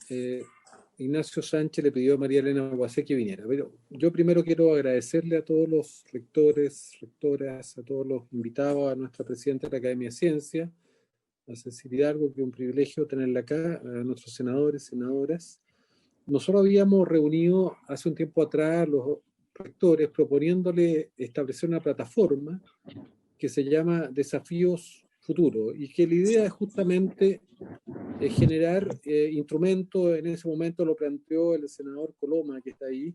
eh, Ignacio Sánchez le pidió a María Elena Guacé que viniera. Pero yo primero quiero agradecerle a todos los rectores, rectoras, a todos los invitados, a nuestra presidenta de la Academia de Ciencias, a Cecilia Hidalgo, que es un privilegio tenerla acá, a nuestros senadores, senadoras. Nosotros habíamos reunido hace un tiempo atrás los rectores proponiéndole establecer una plataforma que se llama Desafíos Futuros y que la idea es justamente generar instrumentos. En ese momento lo planteó el senador Coloma, que está ahí,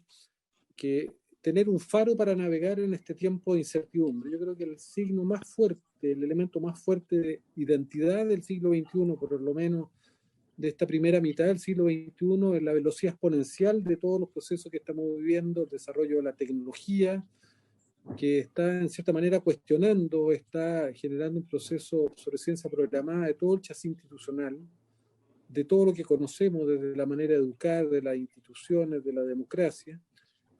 que tener un faro para navegar en este tiempo de incertidumbre. Yo creo que el signo más fuerte, el elemento más fuerte de identidad del siglo XXI, por lo menos de esta primera mitad del siglo XXI, es la velocidad exponencial de todos los procesos que estamos viviendo, el desarrollo de la tecnología, que está en cierta manera cuestionando, está generando un proceso de obsolescencia programada de todo el chasis institucional, de todo lo que conocemos desde la manera de educar, de las instituciones, de la democracia,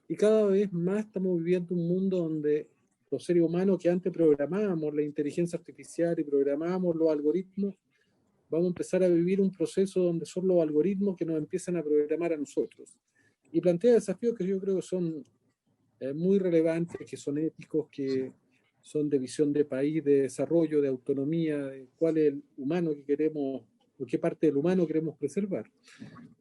y cada vez más estamos viviendo un mundo donde los seres humanos que antes programábamos la inteligencia artificial y programábamos los algoritmos, vamos a empezar a vivir un proceso donde son los algoritmos que nos empiezan a programar a nosotros. Y plantea desafíos que yo creo que son muy relevantes, que son éticos, que son de visión de país, de desarrollo, de autonomía, de cuál es el humano que queremos, o qué parte del humano queremos preservar.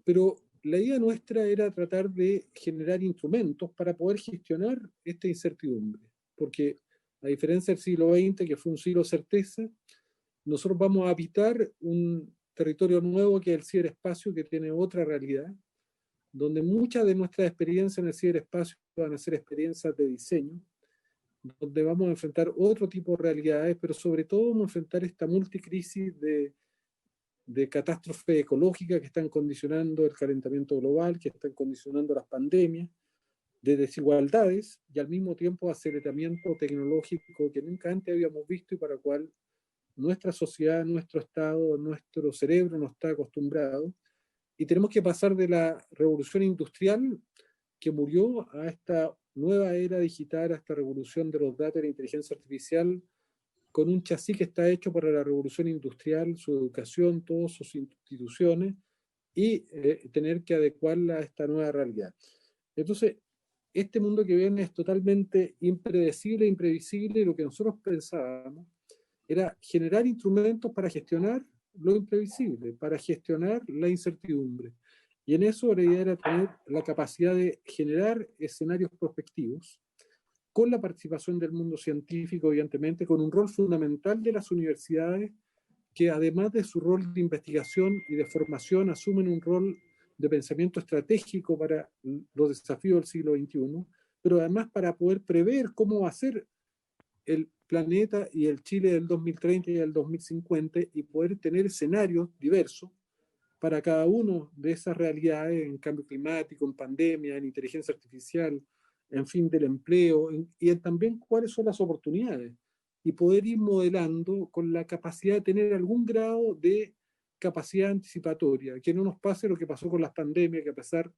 Pero la idea nuestra era tratar de generar instrumentos para poder gestionar esta incertidumbre, porque a diferencia del siglo XX, que fue un siglo de certeza, nosotros vamos a habitar un territorio nuevo que es el ciberespacio, que tiene otra realidad, donde muchas de nuestras experiencias en el ciberespacio van a ser experiencias de diseño, donde vamos a enfrentar otro tipo de realidades, pero sobre todo vamos a enfrentar esta multicrisis de catástrofe ecológica que están condicionando el calentamiento global, que están condicionando las pandemias, de desigualdades y al mismo tiempo aceleramiento tecnológico que nunca antes habíamos visto y para el cual nuestra sociedad, nuestro Estado, nuestro cerebro no está acostumbrado. Y tenemos que pasar de la revolución industrial que murió a esta nueva era digital, a esta revolución de los datos y la inteligencia artificial, con un chasis que está hecho para la revolución industrial, su educación, todas sus instituciones, y tener que adecuarla a esta nueva realidad. Entonces, este mundo que viene es totalmente impredecible, imprevisible, y lo que nosotros pensábamos era generar instrumentos para gestionar lo imprevisible, para gestionar la incertidumbre. Y en eso la idea era tener la capacidad de generar escenarios prospectivos con la participación del mundo científico, evidentemente, con un rol fundamental de las universidades, que además de su rol de investigación y de formación, asumen un rol de pensamiento estratégico para los desafíos del siglo XXI, pero además para poder prever cómo va a ser el planeta y el Chile del 2030 y del 2050 y poder tener escenarios diversos para cada uno de esas realidades en cambio climático, en pandemia, en inteligencia artificial, en fin del empleo, y también cuáles son las oportunidades y poder ir modelando con la capacidad de tener algún grado de capacidad anticipatoria, que no nos pase lo que pasó con las pandemias, que a pesar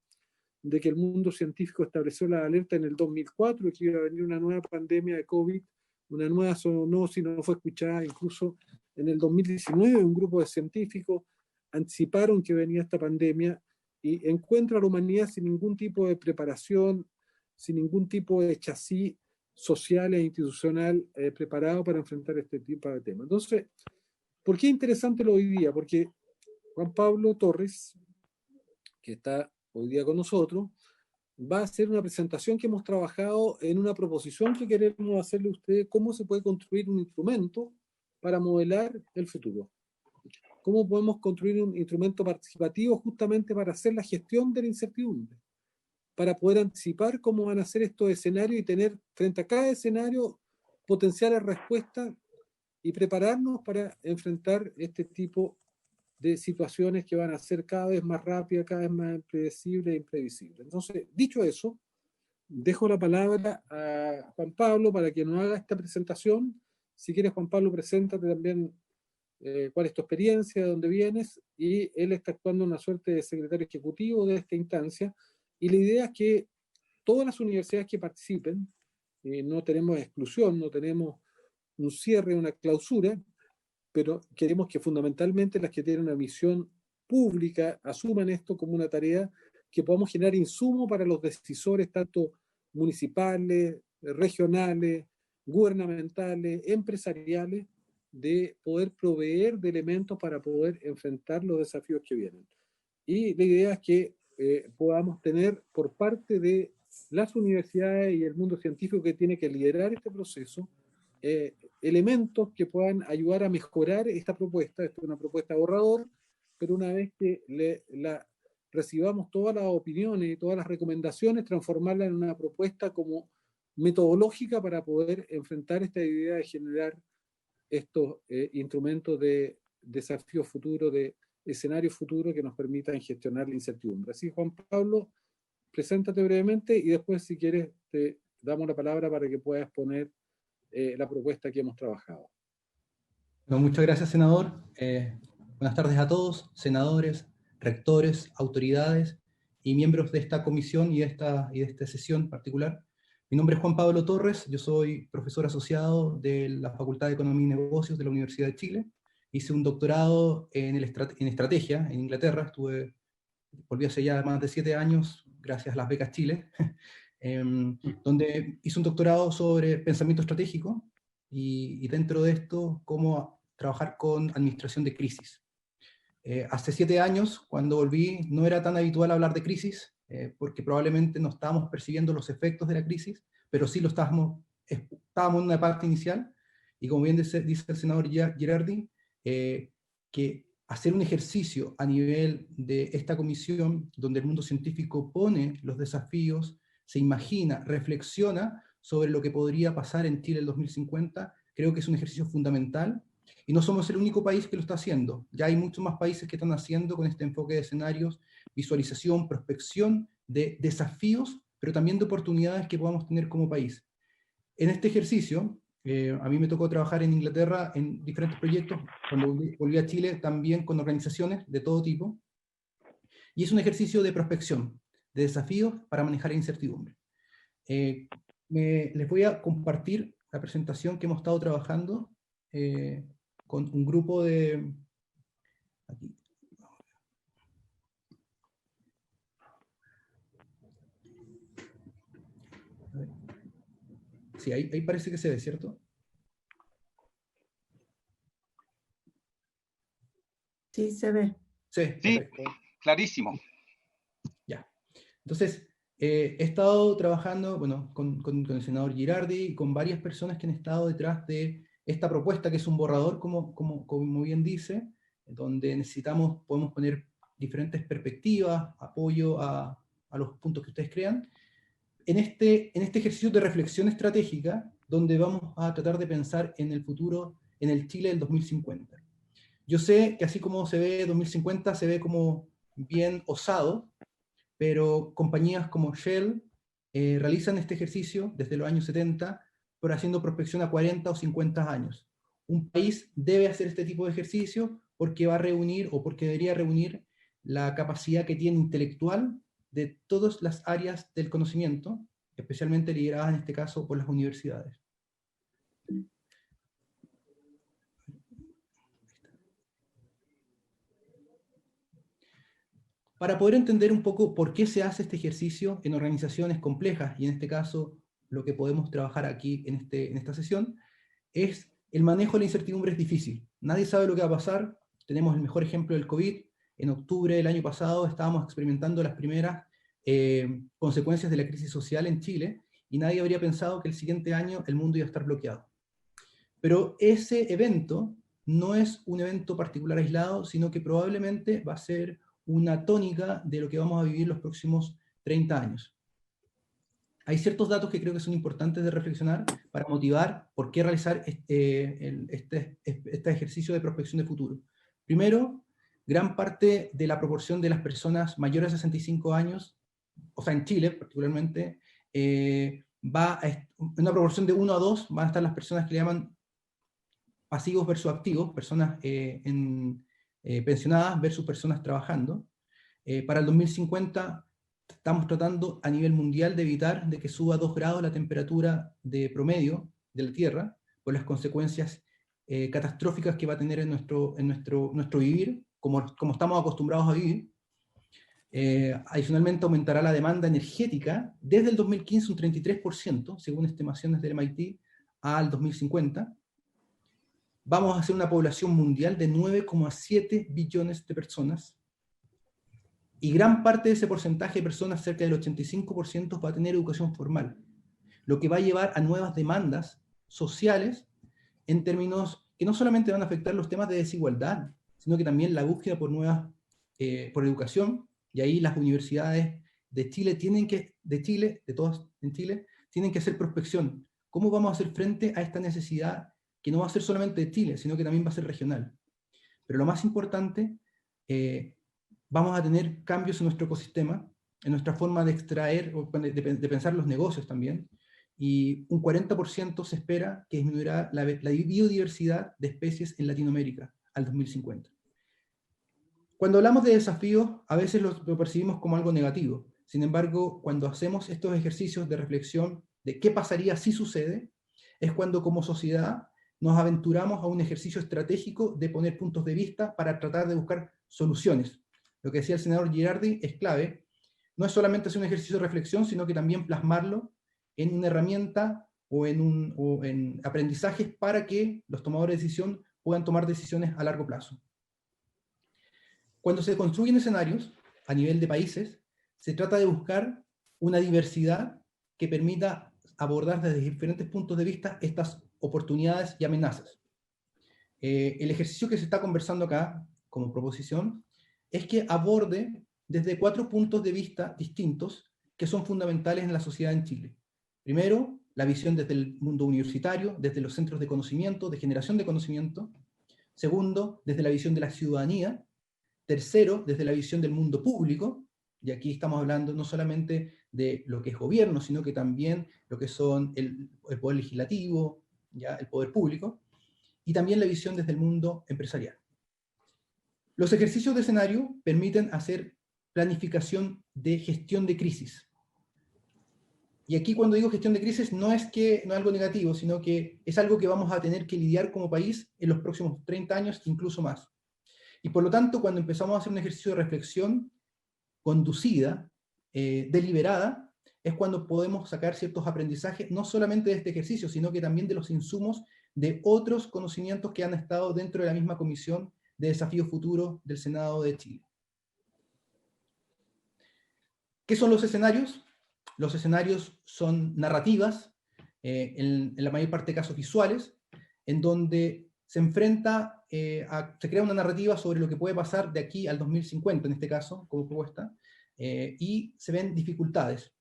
de que el mundo científico estableció la alerta en el 2004, que iba a venir una nueva pandemia de COVID, una nueva zoonosis, no fue escuchada. Incluso en el 2019 un grupo de científicos anticiparon que venía esta pandemia y encuentra a la humanidad sin ningún tipo de preparación, sin ningún tipo de chasis social e institucional preparado para enfrentar este tipo de temas. Entonces, ¿por qué es interesante lo hoy día? Porque Juan Pablo Torres, que está hoy día con nosotros, va a hacer una presentación que hemos trabajado en una proposición que queremos hacerle a ustedes, cómo se puede construir un instrumento para modelar el futuro. Cómo podemos construir un instrumento participativo justamente para hacer la gestión de la incertidumbre, para poder anticipar cómo van a ser estos escenarios y tener frente a cada escenario potenciales respuestas y prepararnos para enfrentar este tipo de situaciones que van a ser cada vez más rápidas, cada vez más impredecibles e imprevisibles. Entonces, dicho eso, dejo la palabra a Juan Pablo para que nos haga esta presentación. Si quieres, Juan Pablo, preséntate también cuál es tu experiencia, de dónde vienes, y él está actuando una suerte de secretario ejecutivo de esta instancia, y la idea es que todas las universidades que participen, no tenemos exclusión, no tenemos un cierre, una clausura, pero queremos que fundamentalmente las que tienen una misión pública asuman esto como una tarea, que podamos generar insumos para los decisores, tanto municipales, regionales, gubernamentales, empresariales, de poder proveer de elementos para poder enfrentar los desafíos que vienen. Y la idea es que podamos tener por parte de las universidades y el mundo científico que tiene que liderar este proceso, elementos que puedan ayudar a mejorar esta propuesta. Esta es una propuesta borrador, pero una vez que recibamos todas las opiniones y todas las recomendaciones, transformarla en una propuesta como metodológica para poder enfrentar esta idea de generar estos instrumentos de desafío futuro, de escenarios futuros que nos permitan gestionar la incertidumbre. Así, Juan Pablo, preséntate brevemente y después, si quieres, te damos la palabra para que puedas exponer la propuesta que hemos trabajado. Bueno, muchas gracias, senador. Buenas tardes a todos, senadores, rectores, autoridades y miembros de esta comisión y de esta sesión particular. Mi nombre es Juan Pablo Torres, yo soy profesor asociado de la Facultad de Economía y Negocios de la Universidad de Chile. Hice un doctorado en estrategia en Inglaterra, volví hace ya más de 7 años, gracias a las becas Chile, donde hice un doctorado sobre pensamiento estratégico, y dentro de esto, cómo trabajar con administración de crisis. Hace 7 años, cuando volví, no era tan habitual hablar de crisis, porque probablemente no estábamos percibiendo los efectos de la crisis, pero sí estábamos en una parte inicial, y como bien dice el senador Girardi, que hacer un ejercicio a nivel de esta comisión, donde el mundo científico pone los desafíos, se imagina, reflexiona sobre lo que podría pasar en Chile en 2050, creo que es un ejercicio fundamental, y no somos el único país que lo está haciendo. Ya hay muchos más países que están haciendo con este enfoque de escenarios, visualización, prospección de desafíos, pero también de oportunidades que podamos tener como país. En este ejercicio, a mí me tocó trabajar en Inglaterra en diferentes proyectos, cuando volví a Chile también con organizaciones de todo tipo, y es un ejercicio de prospección, de desafíos para manejar incertidumbre. Les voy a compartir la presentación que hemos estado trabajando con un grupo de... Aquí. Sí, ahí parece que se ve, ¿cierto? Sí, se ve. Sí, clarísimo. Ya. Entonces, he estado trabajando, bueno, con el senador Girardi y con varias personas que han estado detrás de esta propuesta, que es un borrador, como bien dice, donde podemos poner diferentes perspectivas, apoyo a los puntos que ustedes crean, en este ejercicio de reflexión estratégica, donde vamos a tratar de pensar en el futuro, en el Chile del 2050. Yo sé que así como se ve 2050, se ve como bien osado, pero compañías como Shell realizan este ejercicio desde los años 70, pero haciendo prospección a 40 o 50 años. Un país debe hacer este tipo de ejercicio porque va a reunir, o porque debería reunir, la capacidad que tiene intelectual de todas las áreas del conocimiento, especialmente lideradas en este caso por las universidades. Para poder entender un poco por qué se hace este ejercicio en organizaciones complejas, y en este caso lo que podemos trabajar aquí en esta sesión, es el manejo de la incertidumbre. Es difícil. Nadie sabe lo que va a pasar. Tenemos el mejor ejemplo del COVID. En octubre del año pasado estábamos experimentando las primeras consecuencias de la crisis social en Chile, y nadie habría pensado que el siguiente año el mundo iba a estar bloqueado. Pero ese evento no es un evento particular aislado, sino que probablemente va a ser una tónica de lo que vamos a vivir los próximos 30 años. Hay ciertos datos que creo que son importantes de reflexionar para motivar por qué realizar este ejercicio de prospección de futuro. Primero, gran parte de la proporción de las personas mayores de 65 años, o sea, en Chile particularmente, una proporción de 1 a 2, van a estar las personas que le llaman pasivos versus activos, personas pensionadas versus personas trabajando. Para el 2050 estamos tratando a nivel mundial de evitar de que suba 2 grados la temperatura de promedio de la Tierra, por las consecuencias catastróficas que va a tener en nuestro vivir, como estamos acostumbrados a vivir. Adicionalmente aumentará la demanda energética desde el 2015 un 33%, según estimaciones del MIT, al 2050. Vamos a ser una población mundial de 9,7 billones de personas, y gran parte de ese porcentaje de personas, cerca del 85%, va a tener educación formal, lo que va a llevar a nuevas demandas sociales en términos que no solamente van a afectar los temas de desigualdad, sino que también la búsqueda por por educación. Y ahí las universidades de Chile todas en Chile, tienen que hacer prospección. ¿Cómo vamos a hacer frente a esta necesidad que no va a ser solamente de Chile, sino que también va a ser regional? Pero lo más importante, vamos a tener cambios en nuestro ecosistema, en nuestra forma de extraer, de pensar los negocios también, y un 40% se espera que disminuirá la biodiversidad de especies en Latinoamérica al 2050. Cuando hablamos de desafíos, a veces lo percibimos como algo negativo. Sin embargo, cuando hacemos estos ejercicios de reflexión de qué pasaría si sucede, es cuando como sociedad nos aventuramos a un ejercicio estratégico de poner puntos de vista para tratar de buscar soluciones. Lo que decía el senador Girardi es clave. No es solamente hacer un ejercicio de reflexión, sino que también plasmarlo en una herramienta o en aprendizajes para que los tomadores de decisión puedan tomar decisiones a largo plazo. Cuando se construyen escenarios a nivel de países, se trata de buscar una diversidad que permita abordar desde diferentes puntos de vista estas oportunidades y amenazas. El ejercicio que se está conversando acá, como proposición, es que aborde desde 4 puntos de vista distintos que son fundamentales en la sociedad en Chile. Primero, la visión desde el mundo universitario, desde los centros de conocimiento, de generación de conocimiento. Segundo, desde la visión de la ciudadanía. Tercero, desde la visión del mundo público, y aquí estamos hablando no solamente de lo que es gobierno, sino que también lo que son el poder legislativo, ¿ya? El poder público, y también la visión desde el mundo empresarial. Los ejercicios de escenario permiten hacer planificación de gestión de crisis. Y aquí cuando digo gestión de crisis no es algo negativo, sino que es algo que vamos a tener que lidiar como país en los próximos 30 años, incluso más. Y por lo tanto, cuando empezamos a hacer un ejercicio de reflexión conducida, deliberada, es cuando podemos sacar ciertos aprendizajes, no solamente de este ejercicio, sino que también de los insumos de otros conocimientos que han estado dentro de la misma Comisión de Desafíos Futuros del Senado de Chile. ¿Qué son los escenarios? Los escenarios son narrativas, en la mayor parte de casos visuales, en donde se enfrenta, se crea una narrativa sobre lo que puede pasar de aquí al 2050, en este caso, como propuesta, y se ven dificultades.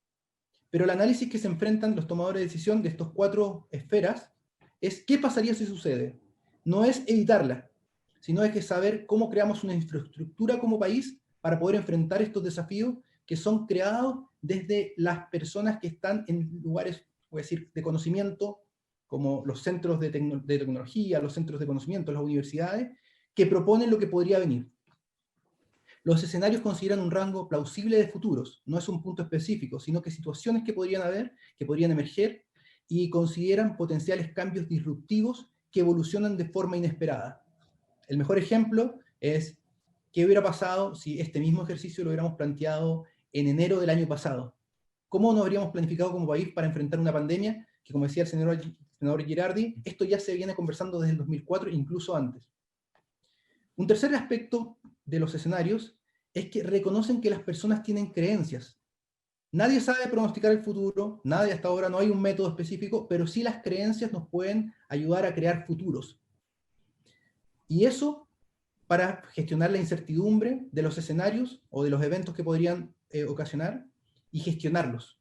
Pero el análisis que se enfrentan los tomadores de decisión de estos 4 esferas es qué pasaría si sucede. No es evitarla, sino es que saber cómo creamos una infraestructura como país para poder enfrentar estos desafíos que son creados desde las personas que están en lugares, voy a decir, de conocimiento, como los centros de tecnología, los centros de conocimiento, las universidades, que proponen lo que podría venir. Los escenarios consideran un rango plausible de futuros, no es un punto específico, sino que situaciones que podrían haber, que podrían emerger, y consideran potenciales cambios disruptivos que evolucionan de forma inesperada. El mejor ejemplo es qué hubiera pasado si este mismo ejercicio lo hubiéramos planteado en enero del año pasado. ¿Cómo nos habríamos planificado como país para enfrentar una pandemia que, como decía el senador Girardi, esto ya se viene conversando desde el 2004, incluso antes? Un tercer aspecto de los escenarios es que reconocen que las personas tienen creencias. Nadie sabe pronosticar el futuro, nadie hasta ahora, no hay un método específico, pero sí las creencias nos pueden ayudar a crear futuros. Y eso para gestionar la incertidumbre de los escenarios o de los eventos que podrían ocasionar y gestionarlos.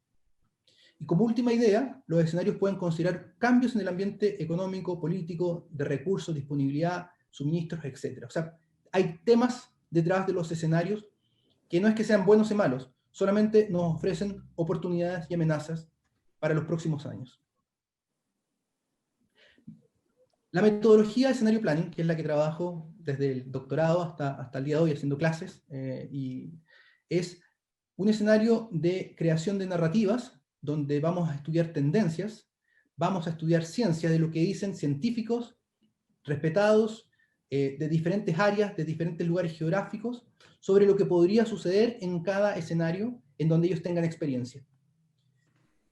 Y como última idea, los escenarios pueden considerar cambios en el ambiente económico, político, de recursos, disponibilidad, suministros, etc. O sea, hay temas detrás de los escenarios que no es que sean buenos o malos, solamente nos ofrecen oportunidades y amenazas para los próximos años. La metodología de escenario planning, que es la que trabajo desde el doctorado hasta el día de hoy haciendo clases, y es un escenario de creación de narrativas donde vamos a estudiar tendencias, vamos a estudiar ciencia de lo que dicen científicos respetados, de diferentes áreas, de diferentes lugares geográficos, sobre lo que podría suceder en cada escenario en donde ellos tengan experiencia.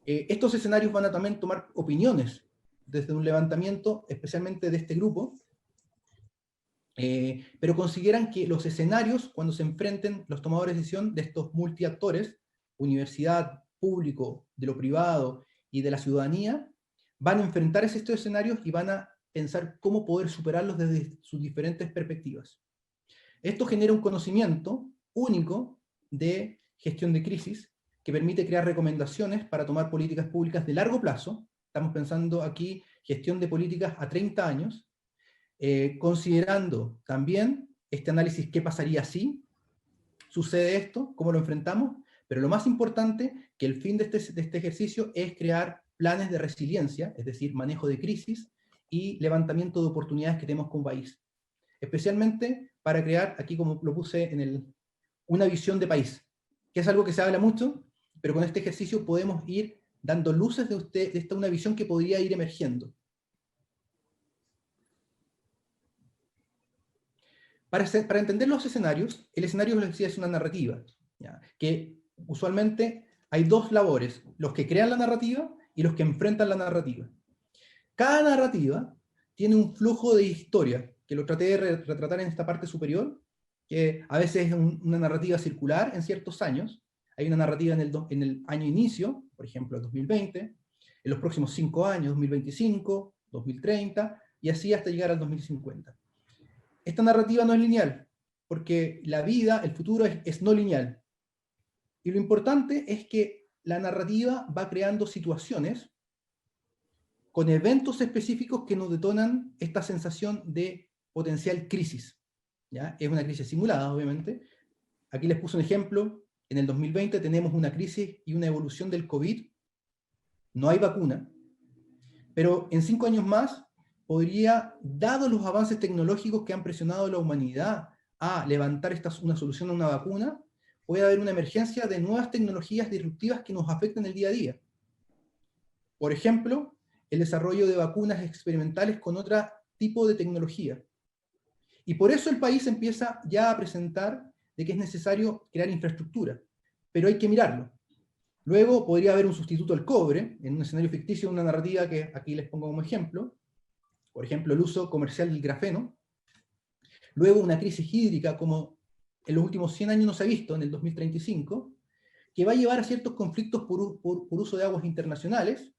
Estos escenarios van a también tomar opiniones desde un levantamiento, especialmente de este grupo, pero consideran que los escenarios, cuando se enfrenten los tomadores de decisión de estos multiactores, universidad, público, de lo privado y de la ciudadanía, van a enfrentar estos escenarios y van a pensar cómo poder superarlos desde sus diferentes perspectivas. Esto genera un conocimiento único de gestión de crisis que permite crear recomendaciones para tomar políticas públicas de largo plazo. Estamos pensando aquí gestión de políticas a 30 años, considerando también este análisis, qué pasaría si sucede esto, cómo lo enfrentamos, pero lo más importante, que el fin de este ejercicio es crear planes de resiliencia, es decir, manejo de crisis y levantamiento de oportunidades que tenemos como país. Especialmente para crear, aquí como lo puse en una visión de país, que es algo que se habla mucho, pero con este ejercicio podemos ir dando luces de esta una visión que podría ir emergiendo. Para entender los escenarios, el escenario, como les decía, es una narrativa, ¿ya? Que usualmente hay dos labores, los que crean la narrativa y los que enfrentan la narrativa. Cada narrativa tiene un flujo de historia, que lo traté de retratar en esta parte superior, que a veces es una narrativa circular en ciertos años. Hay una narrativa en el año inicio, por ejemplo, el 2020, en los próximos 5 años, 2025, 2030, y así hasta llegar al 2050. Esta narrativa no es lineal, porque la vida, el futuro es no lineal. Y lo importante es que la narrativa va creando situaciones con eventos específicos que nos detonan esta sensación de potencial crisis, ¿ya? Es una crisis simulada, obviamente. Aquí les puse un ejemplo. En el 2020 tenemos una crisis y una evolución del COVID. No hay vacuna. Pero en 5 años más podría, dado los avances tecnológicos que han presionado a la humanidad a levantar una solución a una vacuna, puede haber una emergencia de nuevas tecnologías disruptivas que nos afecten el día a día. Por ejemplo, el desarrollo de vacunas experimentales con otro tipo de tecnología. Y por eso el país empieza ya a presentar de que es necesario crear infraestructura, pero hay que mirarlo. Luego podría haber un sustituto al cobre, en un escenario ficticio, una narrativa que aquí les pongo como ejemplo. Por ejemplo, el uso comercial del grafeno. Luego una crisis hídrica, como en los últimos 100 años no se ha visto, en el 2035, que va a llevar a ciertos conflictos por uso de aguas internacionales.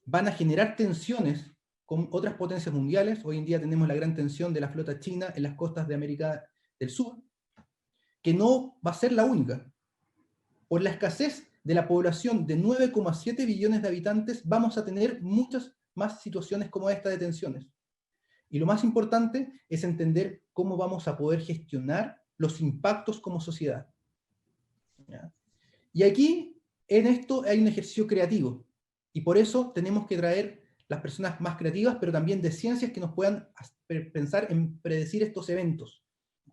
Van a generar tensiones con otras potencias mundiales. Hoy en día tenemos la gran tensión de la flota china en las costas de América del Sur, que no va a ser la única. Por la escasez de la población de 9,7 billones de habitantes, vamos a tener muchas más situaciones como esta de tensiones. Y lo más importante es entender cómo vamos a poder gestionar los impactos como sociedad. ¿Ya? Y aquí, en esto, hay un ejercicio creativo. Y por eso tenemos que traer las personas más creativas, pero también de ciencias que nos puedan pensar en predecir estos eventos.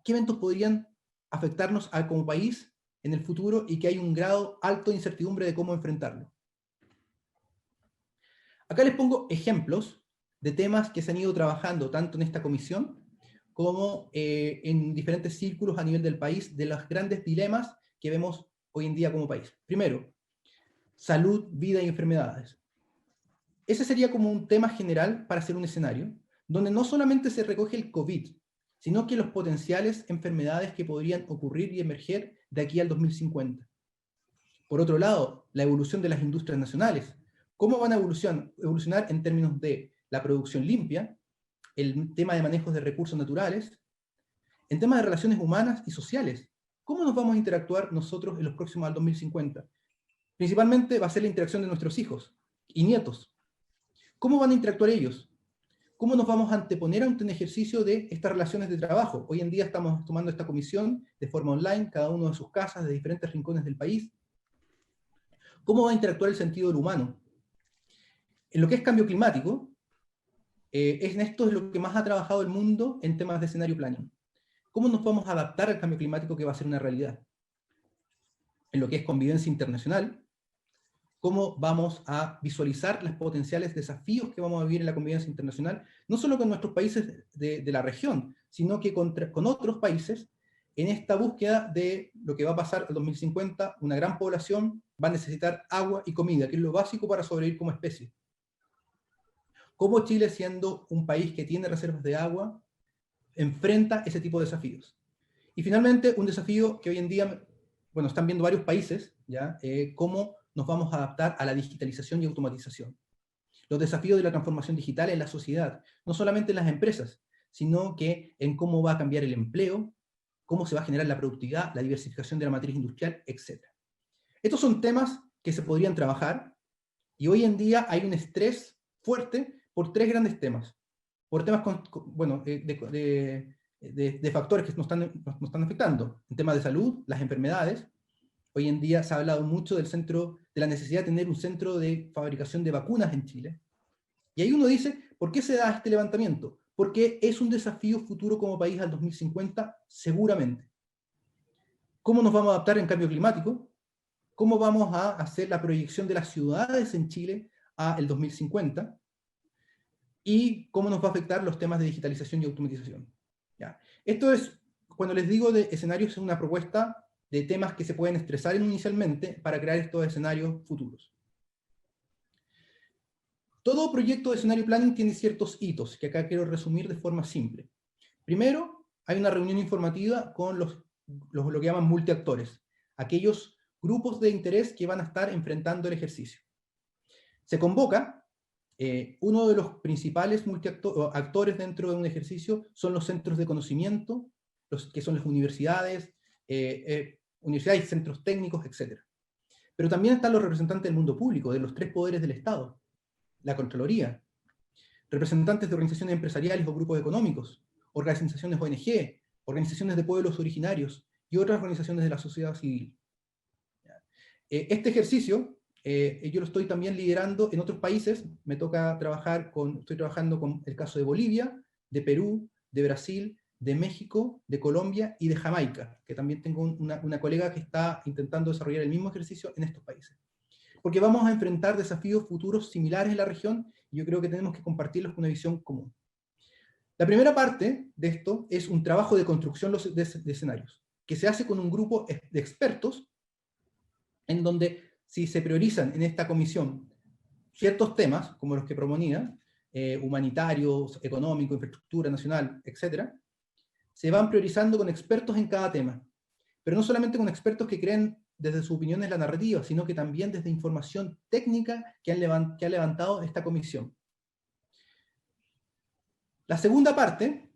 ¿Qué eventos podrían afectarnos como país en el futuro y que hay un grado alto de incertidumbre de cómo enfrentarlo? Acá les pongo ejemplos de temas que se han ido trabajando tanto en esta comisión como en diferentes círculos a nivel del país, de los grandes dilemas que vemos hoy en día como país. Primero, salud, vida y enfermedades. Ese sería como un tema general para hacer un escenario, donde no solamente se recoge el COVID, sino que los potenciales enfermedades que podrían ocurrir y emerger de aquí al 2050. Por otro lado, la evolución de las industrias nacionales. ¿Cómo van a evolucionar en términos de la producción limpia, el tema de manejos de recursos naturales, en temas de relaciones humanas y sociales? ¿Cómo nos vamos a interactuar nosotros en los próximos al 2050? Principalmente va a ser la interacción de nuestros hijos y nietos. ¿Cómo van a interactuar ellos? ¿Cómo nos vamos a anteponer ante un ejercicio de estas relaciones de trabajo? Hoy en día estamos tomando esta comisión de forma online, cada uno de sus casas, de diferentes rincones del país. ¿Cómo va a interactuar el sentido del humano? En lo que es cambio climático, esto es lo que más ha trabajado el mundo en temas de escenario planning. ¿Cómo nos vamos a adaptar al cambio climático que va a ser una realidad? En lo que es convivencia internacional, cómo vamos a visualizar los potenciales desafíos que vamos a vivir en la convivencia internacional, no solo con nuestros países de la región, sino que con otros países, en esta búsqueda de lo que va a pasar en 2050. Una gran población va a necesitar agua y comida, que es lo básico para sobrevivir como especie. ¿Cómo Chile, siendo un país que tiene reservas de agua, enfrenta ese tipo de desafíos? Y finalmente, un desafío que hoy en día, bueno, están viendo varios países, ¿ya? Cómo nos vamos a adaptar a la digitalización y automatización. Los desafíos de la transformación digital en la sociedad, no solamente en las empresas, sino que en cómo va a cambiar el empleo, cómo se va a generar la productividad, la diversificación de la matriz industrial, etc. Estos son temas que se podrían trabajar, y hoy en día hay un estrés fuerte por tres grandes temas. Por temas bueno, de factores que nos están afectando. En temas de salud, las enfermedades. Hoy en día se ha hablado mucho de la necesidad de tener un centro de fabricación de vacunas en Chile. Y ahí uno dice, ¿por qué se da este levantamiento? Porque es un desafío futuro como país al 2050, seguramente. ¿Cómo nos vamos a adaptar en cambio climático? ¿Cómo vamos a hacer la proyección de las ciudades en Chile al 2050? Y cómo nos va a afectar los temas de digitalización y automatización. ¿Ya? Esto es, cuando les digo de escenarios, es una propuesta de temas que se pueden estresar inicialmente para crear estos escenarios futuros. Todo proyecto de escenario planning tiene ciertos hitos, que acá quiero resumir de forma simple. Primero, hay una reunión informativa con lo que llaman multiactores, aquellos grupos de interés que van a estar enfrentando el ejercicio. Se convoca, uno de los principales actores dentro de un ejercicio son los centros de conocimiento, que son las universidades, universidades, centros técnicos, etc. Pero también están los representantes del mundo público, de los tres poderes del Estado, la Contraloría, representantes de organizaciones empresariales o grupos económicos, organizaciones ONG, organizaciones de pueblos originarios y otras organizaciones de la sociedad civil. Este ejercicio yo lo estoy también liderando en otros países. Estoy trabajando con el caso de Bolivia, de Perú, de Brasil, de México, de Colombia y de Jamaica, que también tengo una colega que está intentando desarrollar el mismo ejercicio en estos países. Porque vamos a enfrentar desafíos futuros similares en la región, y yo creo que tenemos que compartirlos con una visión común. La primera parte de esto es un trabajo de construcción de escenarios, que se hace con un grupo de expertos, en donde si se priorizan en esta comisión ciertos temas, como los que proponía, humanitarios, económicos, infraestructura nacional, etc., se van priorizando con expertos en cada tema. Pero no solamente con expertos que creen desde sus opiniones la narrativa, sino que también desde información técnica que ha levantado esta comisión. La segunda parte,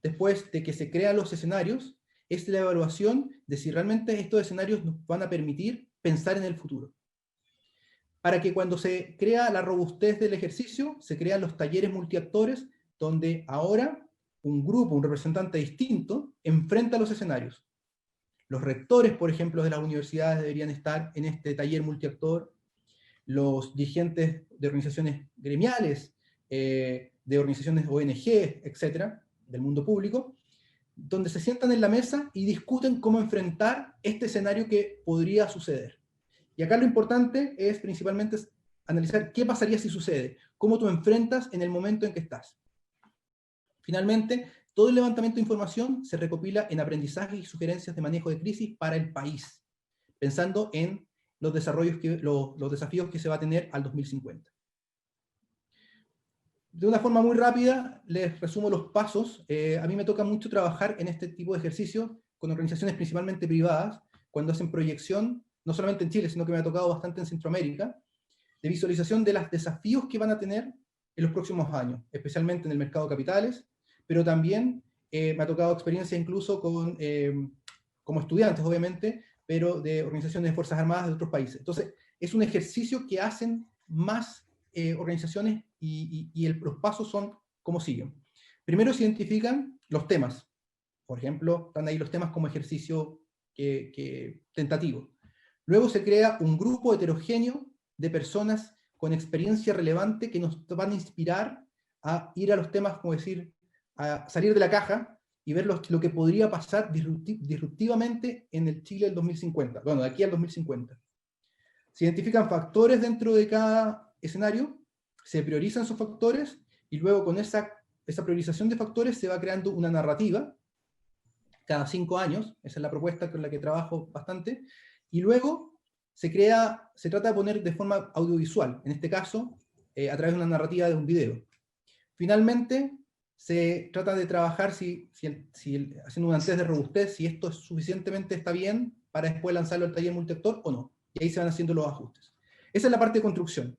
después de que se crean los escenarios, es la evaluación de si realmente estos escenarios nos van a permitir pensar en el futuro. Para que cuando se crea la robustez del ejercicio, se crean los talleres multiactores, donde ahora un grupo, un representante distinto, enfrenta los escenarios. Los rectores, por ejemplo, de las universidades deberían estar en este taller multiactor, los dirigentes de organizaciones gremiales, de organizaciones ONG, etcétera, del mundo público, donde se sientan en la mesa y discuten cómo enfrentar este escenario que podría suceder. Y acá lo importante es principalmente analizar qué pasaría si sucede, cómo tú enfrentas en el momento en que estás. Finalmente, todo el levantamiento de información se recopila en aprendizajes y sugerencias de manejo de crisis para el país, pensando en los desafíos que se va a tener al 2050. De una forma muy rápida, les resumo los pasos. A mí me toca mucho trabajar en este tipo de ejercicios con organizaciones principalmente privadas, cuando hacen proyección, no solamente en Chile, sino que me ha tocado bastante en Centroamérica, de visualización de los desafíos que van a tener en los próximos años, especialmente en el mercado de capitales, pero también me ha tocado experiencia incluso como estudiantes, obviamente, pero de organizaciones de Fuerzas Armadas de otros países. Entonces, es un ejercicio que hacen más organizaciones y los pasos son como siguen. Primero se identifican los temas. Por ejemplo, están ahí los temas como ejercicio tentativo. Luego se crea un grupo heterogéneo de personas con experiencia relevante que nos van a inspirar a ir a los temas, como decir, a salir de la caja y ver lo que podría pasar disruptivamente en el Chile del 2050, bueno, de aquí al 2050. Se identifican factores dentro de cada escenario, se priorizan esos factores, y luego con esa priorización de factores se va creando una narrativa cada 5 años, esa es la propuesta con la que trabajo bastante, y luego se trata de poner de forma audiovisual, en este caso, a través de una narrativa de un video. Finalmente, se trata de trabajar haciendo un test de robustez, si esto suficientemente está bien para después lanzarlo al taller multiactor o no, y ahí se van haciendo los ajustes. Esa es la parte de construcción,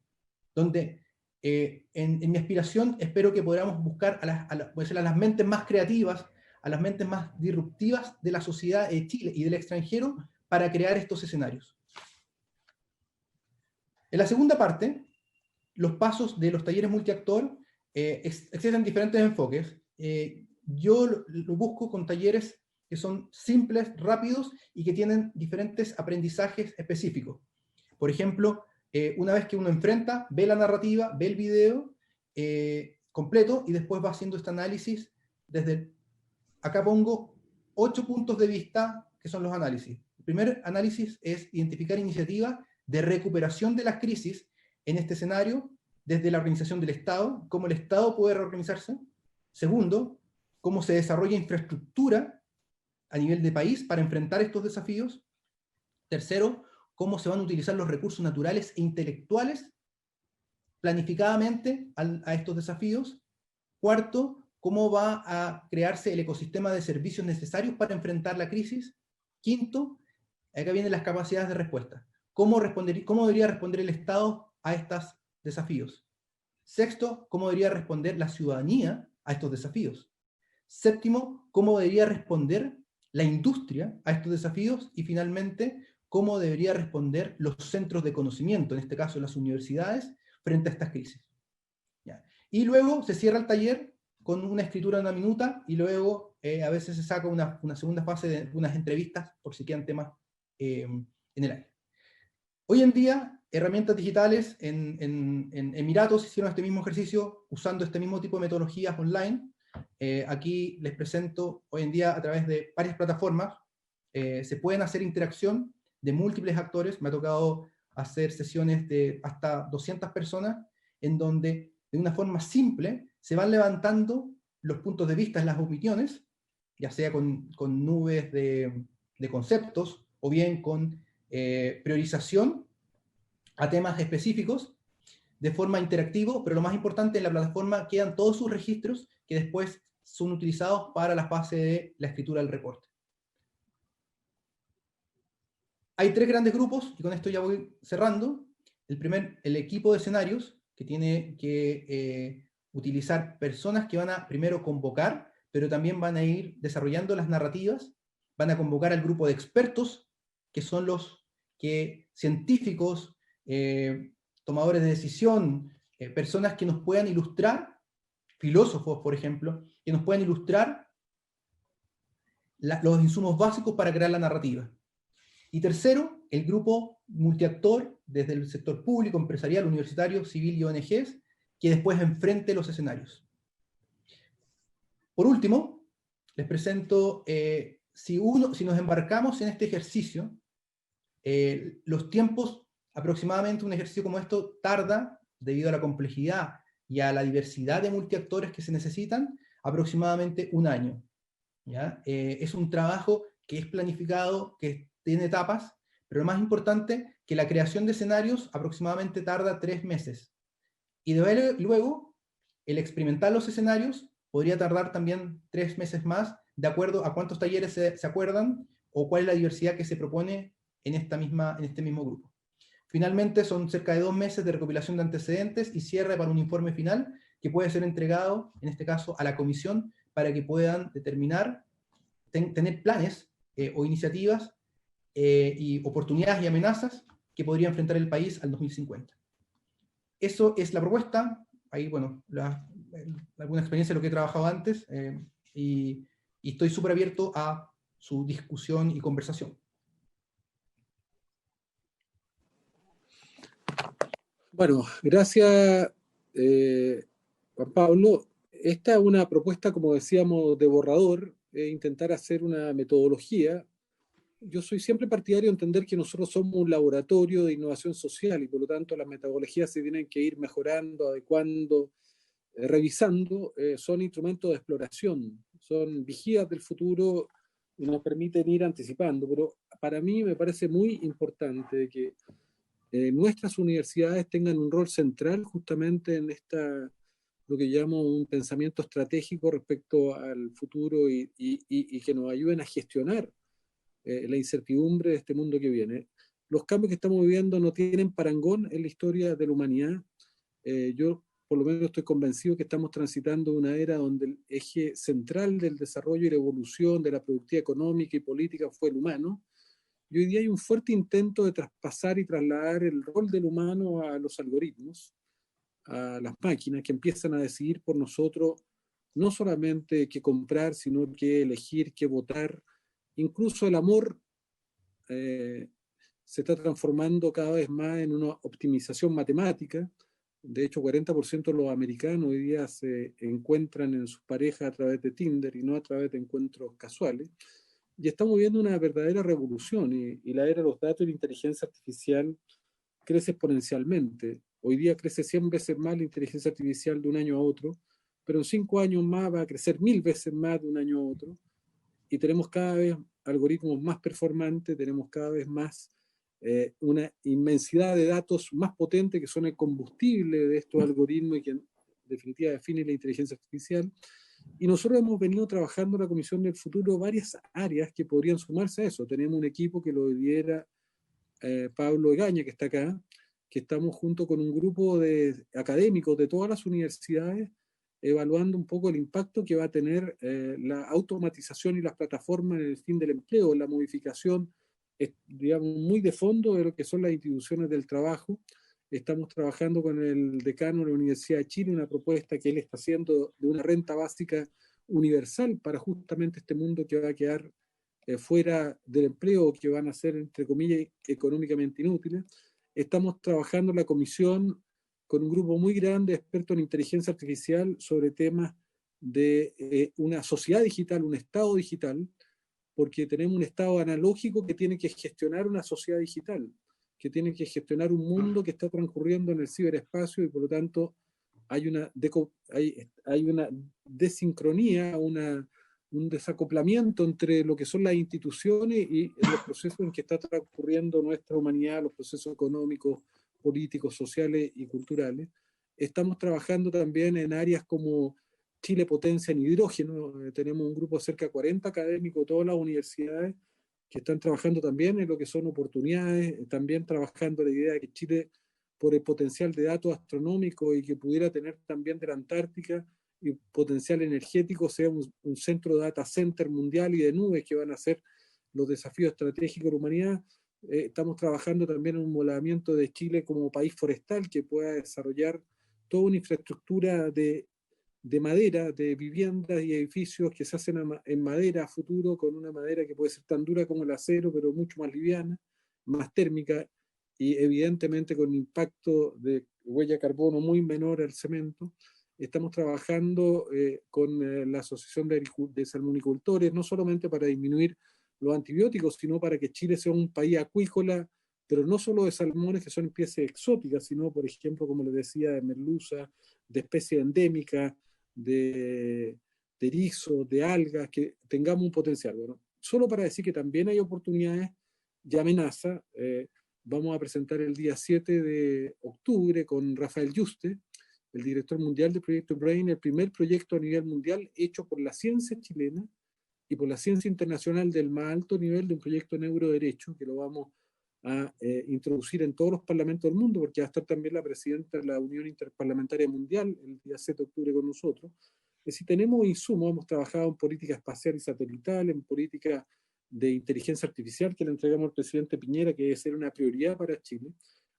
donde en mi aspiración espero que podamos buscar a las mentes más creativas, a las mentes más disruptivas de la sociedad de Chile y del extranjero para crear estos escenarios. En la segunda parte, los pasos de los talleres multiactor existen diferentes enfoques. Yo lo busco con talleres que son simples, rápidos y que tienen diferentes aprendizajes específicos. Por ejemplo, una vez que uno enfrenta, ve la narrativa, ve el video completo y después va haciendo este análisis acá pongo 8 puntos de vista que son los análisis. El primer análisis es identificar iniciativas de recuperación de las crisis en este escenario desde la organización del Estado, cómo el Estado puede reorganizarse. Segundo, cómo se desarrolla infraestructura a nivel de país para enfrentar estos desafíos. Tercero, cómo se van a utilizar los recursos naturales e intelectuales planificadamente a estos desafíos. Cuarto, cómo va a crearse el ecosistema de servicios necesarios para enfrentar la crisis. Quinto, acá vienen las capacidades de respuesta. ¿Cómo debería responder el Estado a estos desafíos? Sexto, ¿cómo debería responder la ciudadanía a estos desafíos? Séptimo, ¿cómo debería responder la industria a estos desafíos? Y finalmente, ¿cómo debería responder los centros de conocimiento, en este caso las universidades, frente a estas crisis? ¿Ya? Y luego se cierra el taller con una escritura de 1 minuta, y luego a veces se saca una segunda fase de unas entrevistas, por si quedan temas en el aire. Hoy en día, herramientas digitales en Emiratos hicieron este mismo ejercicio usando este mismo tipo de metodologías online. Aquí les presento, hoy en día a través de varias plataformas, se pueden hacer interacción de múltiples actores. Me ha tocado hacer sesiones de hasta 200 personas, en donde de una forma simple se van levantando los puntos de vista, las opiniones, ya sea con nubes de conceptos, o bien con priorización a temas específicos, de forma interactiva, pero lo más importante, en la plataforma quedan todos sus registros que después son utilizados para la fase de la escritura del reporte. Hay 3 grandes grupos, y con esto ya voy cerrando. El equipo de escenarios, que tiene que utilizar personas que van a primero convocar, pero también van a ir desarrollando las narrativas, van a convocar al grupo de expertos, que son los científicos, tomadores de decisión, personas que nos puedan ilustrar, filósofos, por ejemplo, que nos puedan ilustrar los insumos básicos para crear la narrativa. Y tercero, el grupo multiactor, desde el sector público, empresarial, universitario, civil y ONGs, que después enfrente los escenarios. Por último, les presento, si nos embarcamos en este ejercicio, los tiempos, aproximadamente un ejercicio como esto tarda, debido a la complejidad y a la diversidad de multiactores que se necesitan, aproximadamente 1 año. ¿Ya? Es un trabajo que es planificado, que tiene etapas, pero lo más importante, que la creación de escenarios aproximadamente tarda 3 meses. Y luego, el experimentar los escenarios podría tardar también 3 meses más, de acuerdo a cuántos talleres se acuerdan, o cuál es la diversidad que se propone en este mismo grupo. Finalmente, son cerca de 2 meses de recopilación de antecedentes y cierre para un informe final que puede ser entregado, en este caso, a la comisión, para que puedan determinar, tener planes o iniciativas y oportunidades y amenazas que podría enfrentar el país al 2050. Eso es la propuesta. Ahí, bueno, alguna experiencia de lo que he trabajado antes, y estoy súper abierto a su discusión y conversación. Bueno, gracias, Juan Pablo. Esta es una propuesta, como decíamos, de borrador, intentar hacer una metodología yo soy siempre partidario de entender que nosotros somos un laboratorio de innovación social y por lo tanto las metodologías se tienen que ir mejorando, adecuando, revisando. Son instrumentos de exploración, son vigías del futuro y nos permiten ir anticipando. Pero para mí me parece muy importante que nuestras universidades tengan un rol central justamente en lo que llamo un pensamiento estratégico respecto al futuro y que nos ayuden a gestionar la incertidumbre de este mundo que viene. Los cambios que estamos viviendo no tienen parangón en la historia de la humanidad. Yo por lo menos estoy convencido que estamos transitando una era donde el eje central del desarrollo y la evolución de la productividad económica y política fue el humano. Y hoy día hay un fuerte intento de traspasar y trasladar el rol del humano a los algoritmos, a las máquinas que empiezan a decidir por nosotros no solamente qué comprar, sino qué elegir, qué votar. Incluso el amor eh, se está transformando cada vez más en una optimización matemática. De hecho, 40% de los americanos hoy día se encuentran en sus parejas a través de Tinder y no a través de encuentros casuales. Y estamos viendo una verdadera revolución y la era de los datos y la inteligencia artificial crece exponencialmente. Hoy día crece 100 veces más la inteligencia artificial de un año a otro, pero en 5 años más va a crecer 1000 veces más de un año a otro y tenemos cada vez algoritmos más performantes, tenemos cada vez más una inmensidad de datos más potentes que son el combustible de estos algoritmos y que en definitiva define la inteligencia artificial. Y nosotros hemos venido trabajando en la Comisión del Futuro varias áreas que podrían sumarse a eso. Tenemos un equipo que lo lidera Pablo Egaña, que está acá, que estamos junto con un grupo de académicos de todas las universidades evaluando un poco el impacto que va a tener la automatización y las plataformas en el fin del empleo, la modificación, digamos, muy de fondo de lo que son las instituciones del trabajo. Estamos trabajando con el decano de la Universidad de Chile, una propuesta que él está haciendo de una renta básica universal para justamente este mundo que va a quedar fuera del empleo, que van a ser, entre comillas, económicamente inútiles. Estamos trabajando en la comisión con un grupo muy grande de expertos en inteligencia artificial sobre temas de una sociedad digital, un estado digital, porque tenemos un estado analógico que tiene que gestionar una sociedad digital, que tiene que gestionar un mundo que está transcurriendo en el ciberespacio y por lo tanto hay una desincronía, un desacoplamiento entre lo que son las instituciones y los procesos en que está transcurriendo nuestra humanidad, los procesos económicos, políticos, sociales y culturales. Estamos trabajando también en áreas como Chile Potencia en Hidrógeno. Tenemos un grupo de cerca de 40 académicos de todas las universidades que están trabajando también en lo que son oportunidades, también trabajando la idea de que Chile, por el potencial de datos astronómicos y que pudiera tener también de la Antártica y potencial energético, sea un centro de data center mundial y de nubes que van a ser los desafíos estratégicos de la humanidad. Estamos trabajando también en un modelamiento de Chile como país forestal que pueda desarrollar toda una infraestructura de madera, de viviendas y edificios que se hacen en madera a futuro, con una madera que puede ser tan dura como el acero, pero mucho más liviana, más térmica y evidentemente con impacto de huella de carbono muy menor al cemento. Estamos trabajando con la Asociación de Salmonicultores, no solamente para disminuir los antibióticos, sino para que Chile sea un país acuícola, pero no solo de salmones que son especies exóticas, sino, por ejemplo, como les decía, de merluza, de especies endémicas, de erizo, de algas, que tengamos un potencial. Bueno, solo para decir que también hay oportunidades y amenazas. Vamos a presentar el día 7 de octubre con Rafael Yuste, el director mundial del proyecto BRAIN, el primer proyecto a nivel mundial hecho por la ciencia chilena y por la ciencia internacional del más alto nivel de un proyecto de neuroderecho que lo vamos a introducir en todos los parlamentos del mundo, porque va a estar también la presidenta de la Unión Interparlamentaria Mundial el día 7 de octubre con nosotros. Si tenemos insumos, hemos trabajado en política espacial y satelital, en política de inteligencia artificial que le entregamos al presidente Piñera, que debe ser una prioridad para Chile.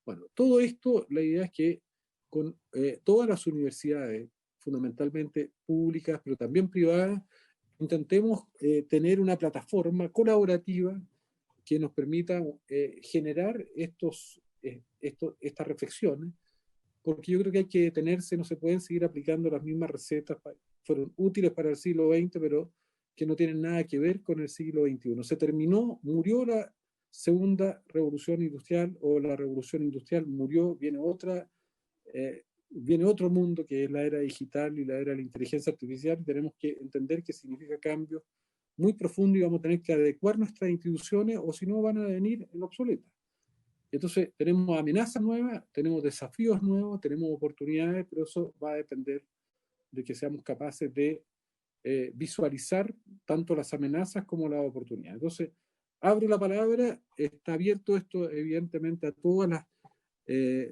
Bueno, todo esto, la idea es que con todas las universidades, fundamentalmente públicas, pero también privadas, intentemos tener una plataforma colaborativa que nos permita generar estas reflexiones, porque yo creo que hay que detenerse, no se pueden seguir aplicando las mismas recetas, fueron útiles para el siglo XX, pero que no tienen nada que ver con el siglo XXI. Se terminó, murió la segunda revolución industrial o la revolución industrial, murió, viene otro mundo que es la era digital y la era de la inteligencia artificial. Tenemos que entender que significa cambios muy profundos y vamos a tener que adecuar nuestras instituciones o si no van a venir en obsoletas. Entonces tenemos amenazas nuevas, tenemos desafíos nuevos, tenemos oportunidades, pero eso va a depender de que seamos capaces de visualizar tanto las amenazas como las oportunidades. Entonces, abro la palabra, está abierto esto evidentemente a todas las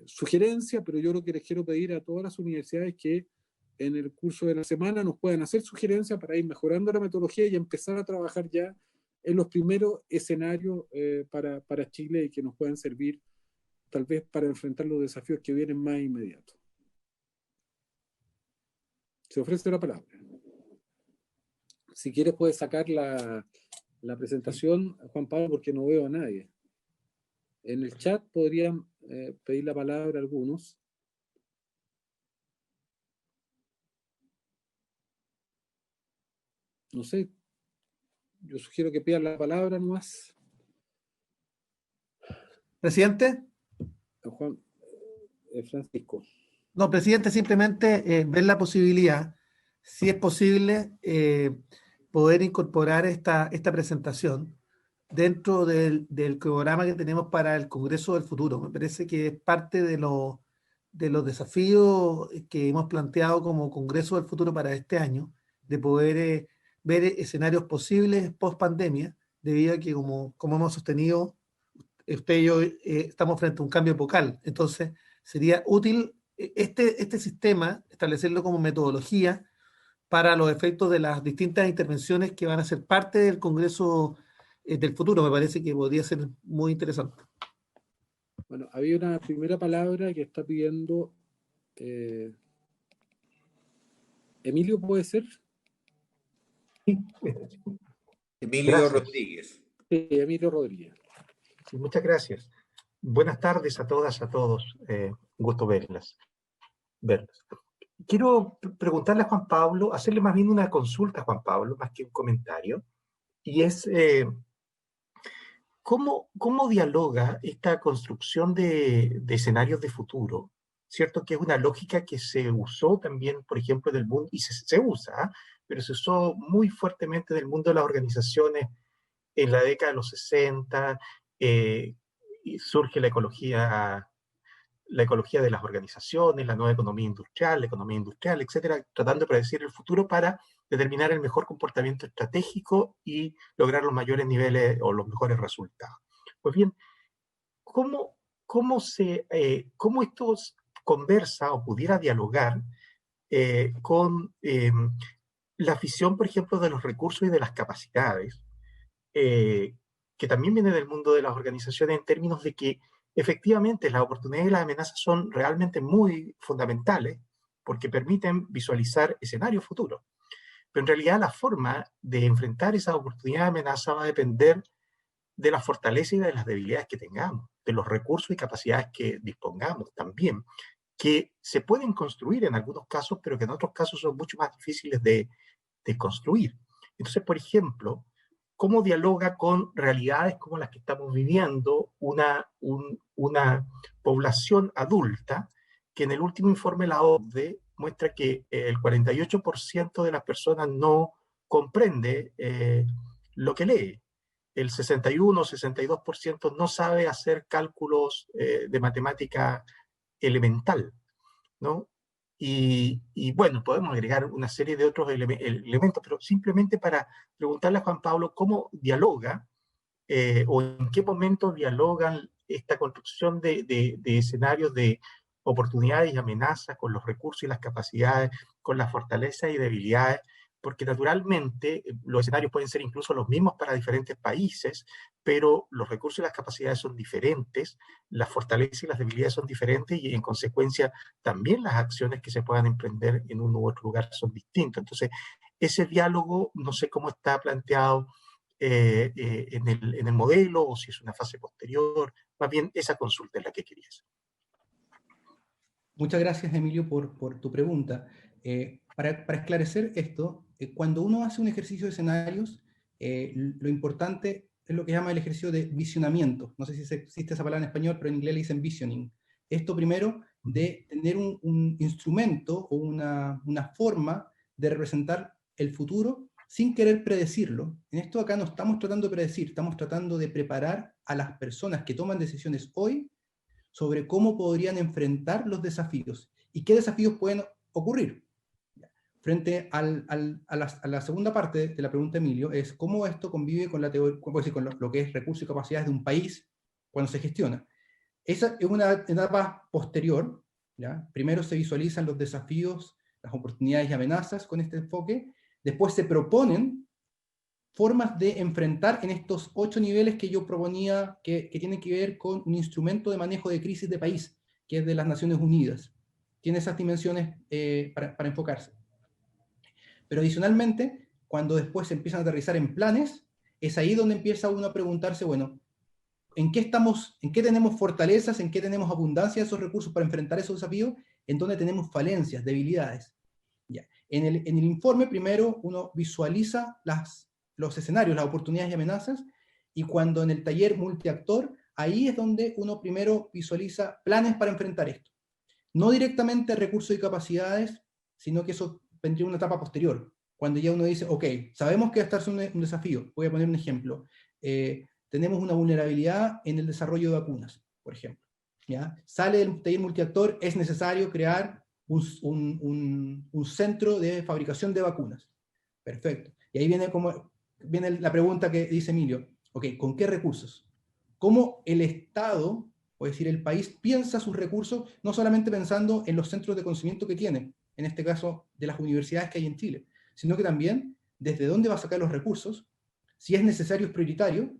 sugerencias, pero yo lo que les quiero pedir a todas las universidades que en el curso de la semana nos puedan hacer sugerencias para ir mejorando la metodología y empezar a trabajar ya en los primeros escenarios para Chile y que nos puedan servir tal vez para enfrentar los desafíos que vienen más inmediatos. Se ofrece la palabra. Si quieres puedes sacar la presentación, Juan Pablo, porque no veo a nadie. En el chat podrían pedir la palabra a algunos. No sé, yo sugiero que pidan la palabra nomás. Presidente. Juan Francisco. No, presidente, simplemente ver la posibilidad, si es posible, poder incorporar esta presentación dentro del programa que tenemos para el Congreso del Futuro. Me parece que es parte de los desafíos que hemos planteado como Congreso del Futuro para este año, de poder ver escenarios posibles post pandemia, debido a que, como hemos sostenido, usted y yo estamos frente a un cambio epocal. Entonces, sería útil este sistema, establecerlo como metodología para los efectos de las distintas intervenciones que van a ser parte del Congreso del Futuro. Me parece que podría ser muy interesante. Bueno, había una primera palabra que está pidiendo Emilio, ¿puede ser? Sí. Emilio Gracias. Rodríguez. Sí, Emilio Rodríguez. Sí, muchas gracias. Buenas tardes a todas, a todos. Un gusto verlas. Quiero preguntarle a Juan Pablo, hacerle más bien una consulta a Juan Pablo, más que un comentario, y es ¿cómo dialoga esta construcción de escenarios de futuro? ¿Cierto? Que es una lógica que se usó también, por ejemplo, del mundo, y se usa, pero se usó muy fuertemente del mundo de las organizaciones en la década de los 60, y surge la ecología de las organizaciones, la nueva economía industrial, la economía industrial, etcétera, tratando de predecir el futuro para determinar el mejor comportamiento estratégico y lograr los mayores niveles o los mejores resultados. Pues bien, ¿cómo esto conversa o pudiera dialogar con la visión, por ejemplo, de los recursos y de las capacidades, que también viene del mundo de las organizaciones en términos de que efectivamente las oportunidades y las amenazas son realmente muy fundamentales porque permiten visualizar escenarios futuros. Pero en realidad la forma de enfrentar esas oportunidades y amenazas va a depender de las fortalezas y de las debilidades que tengamos, de los recursos y capacidades que dispongamos también, que se pueden construir en algunos casos, pero que en otros casos son mucho más difíciles de construir. Entonces, por ejemplo, ¿cómo dialoga con realidades como las que estamos viviendo una población adulta que en el último informe de la OCDE muestra que el 48% de las personas no comprende lo que lee? El 61 o 62% no sabe hacer cálculos de matemática elemental, ¿no? Y bueno, podemos agregar una serie de otros elementos, pero simplemente para preguntarle a Juan Pablo cómo dialoga o en qué momento dialogan esta construcción de escenarios de oportunidades y amenazas con los recursos y las capacidades, con las fortalezas y debilidades, porque naturalmente los escenarios pueden ser incluso los mismos para diferentes países, pero los recursos y las capacidades son diferentes, las fortalezas y las debilidades son diferentes y en consecuencia también las acciones que se puedan emprender en uno u otro lugar son distintas. Entonces, ese diálogo no sé cómo está planteado en el modelo o si es una fase posterior, más bien esa consulta es la que quería hacer. Muchas gracias, Emilio, por tu pregunta. para esclarecer esto, cuando uno hace un ejercicio de escenarios, lo importante es lo que llama el ejercicio de visionamiento. No sé si existe esa palabra en español, pero en inglés le dicen visioning. Esto primero de tener un instrumento o una forma de representar el futuro sin querer predecirlo. En esto acá no estamos tratando de predecir, estamos tratando de preparar a las personas que toman decisiones hoy sobre cómo podrían enfrentar los desafíos y qué desafíos pueden ocurrir. Frente a la segunda parte de la pregunta de Emilio, es cómo esto convive con la teoría, con lo que es recursos y capacidades de un país cuando se gestiona. Esa es una etapa posterior, ¿ya? Primero se visualizan los desafíos, las oportunidades y amenazas con este enfoque, después se proponen formas de enfrentar en estos 8 niveles que yo proponía, que tienen que ver con un instrumento de manejo de crisis de país, que es de las Naciones Unidas. Tiene esas dimensiones para enfocarse. Pero adicionalmente, cuando después se empiezan a aterrizar en planes, es ahí donde empieza uno a preguntarse, bueno, ¿en qué tenemos fortalezas, en qué tenemos abundancia de esos recursos para enfrentar esos desafíos, en dónde tenemos falencias, debilidades? Ya. En el informe, primero, uno visualiza los escenarios, las oportunidades y amenazas, y cuando en el taller multiactor, ahí es donde uno primero visualiza planes para enfrentar esto. No directamente recursos y capacidades, sino que eso vendría una etapa posterior, cuando ya uno dice, ok, sabemos que va a estar un desafío. Voy a poner un ejemplo. Tenemos una vulnerabilidad en el desarrollo de vacunas, por ejemplo. ¿Ya? Sale del taller multiactor, es necesario crear un centro de fabricación de vacunas. Perfecto. Y ahí viene la pregunta que dice Emilio. Ok, ¿con qué recursos? ¿Cómo el Estado, o decir, el país, piensa sus recursos, no solamente pensando en los centros de conocimiento que tiene, en este caso de las universidades que hay en Chile, sino que también desde dónde va a sacar los recursos, si es necesario, es prioritario,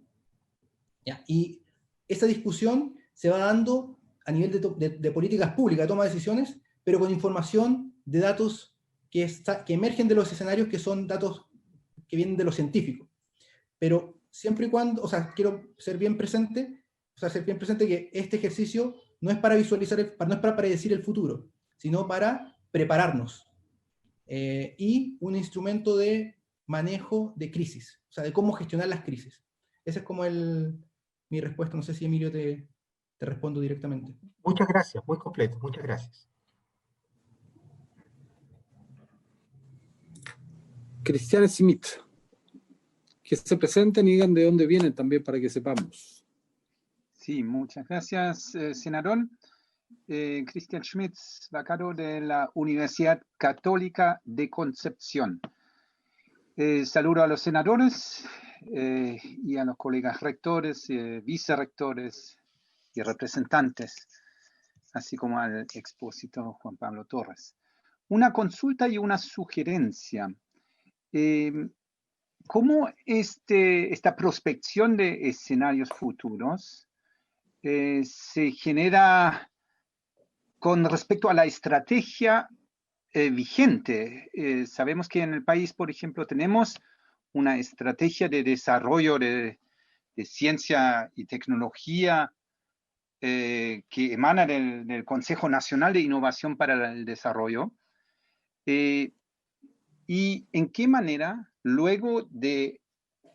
¿ya? Y esa discusión se va dando a nivel de políticas públicas, de toma de decisiones, pero con información de datos que emergen de los escenarios, que son datos que vienen de lo científico. Pero siempre y cuando, o sea, quiero ser bien presente que este ejercicio no es para visualizar, no es para predecir el futuro, sino para prepararnos. Y un instrumento de manejo de crisis, o sea, de cómo gestionar las crisis. Esa es como mi respuesta. No sé si Emilio te respondo directamente. Muchas gracias, muy completo, muchas gracias. Cristian Smith. Que se presenten y digan de dónde vienen también para que sepamos. Sí, muchas gracias, senador. Cristian Schmidt, becado de la Universidad Católica de Concepción. Saludo a los senadores y a los colegas rectores, vicerrectores y representantes, así como al expósito Juan Pablo Torres. Una consulta y una sugerencia. ¿Cómo esta prospección de escenarios futuros se genera con respecto a la estrategia vigente? Sabemos que en el país, por ejemplo, tenemos una estrategia de desarrollo de ciencia y tecnología que emana del Consejo Nacional de Innovación para el Desarrollo. ¿Y en qué manera, luego de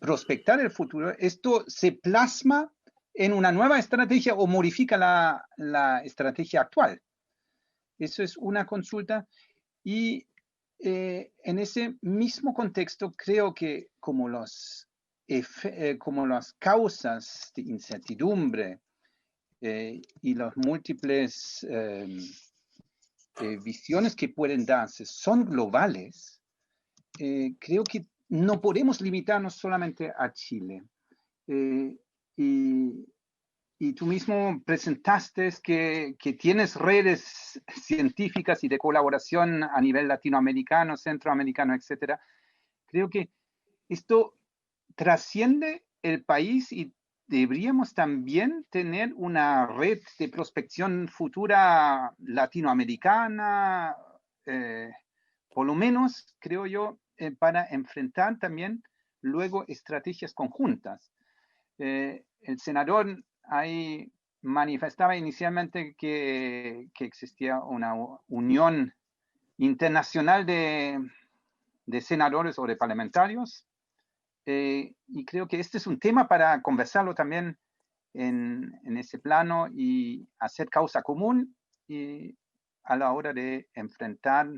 prospectar el futuro, esto se plasma en una nueva estrategia o modifica la estrategia actual? Eso es una consulta. Y en ese mismo contexto, creo que como las causas de incertidumbre y las múltiples visiones que pueden darse son globales, creo que no podemos limitarnos solamente a Chile. Y tú mismo presentaste que tienes redes científicas y de colaboración a nivel latinoamericano, centroamericano, etc. Creo que esto trasciende el país y deberíamos también tener una red de prospección futura latinoamericana, por lo menos, creo yo, para enfrentar también luego estrategias conjuntas. El senador ahí manifestaba inicialmente que existía una unión internacional de senadores o de parlamentarios. Y creo que este es un tema para conversarlo también en ese plano y hacer causa común y a la hora de enfrentar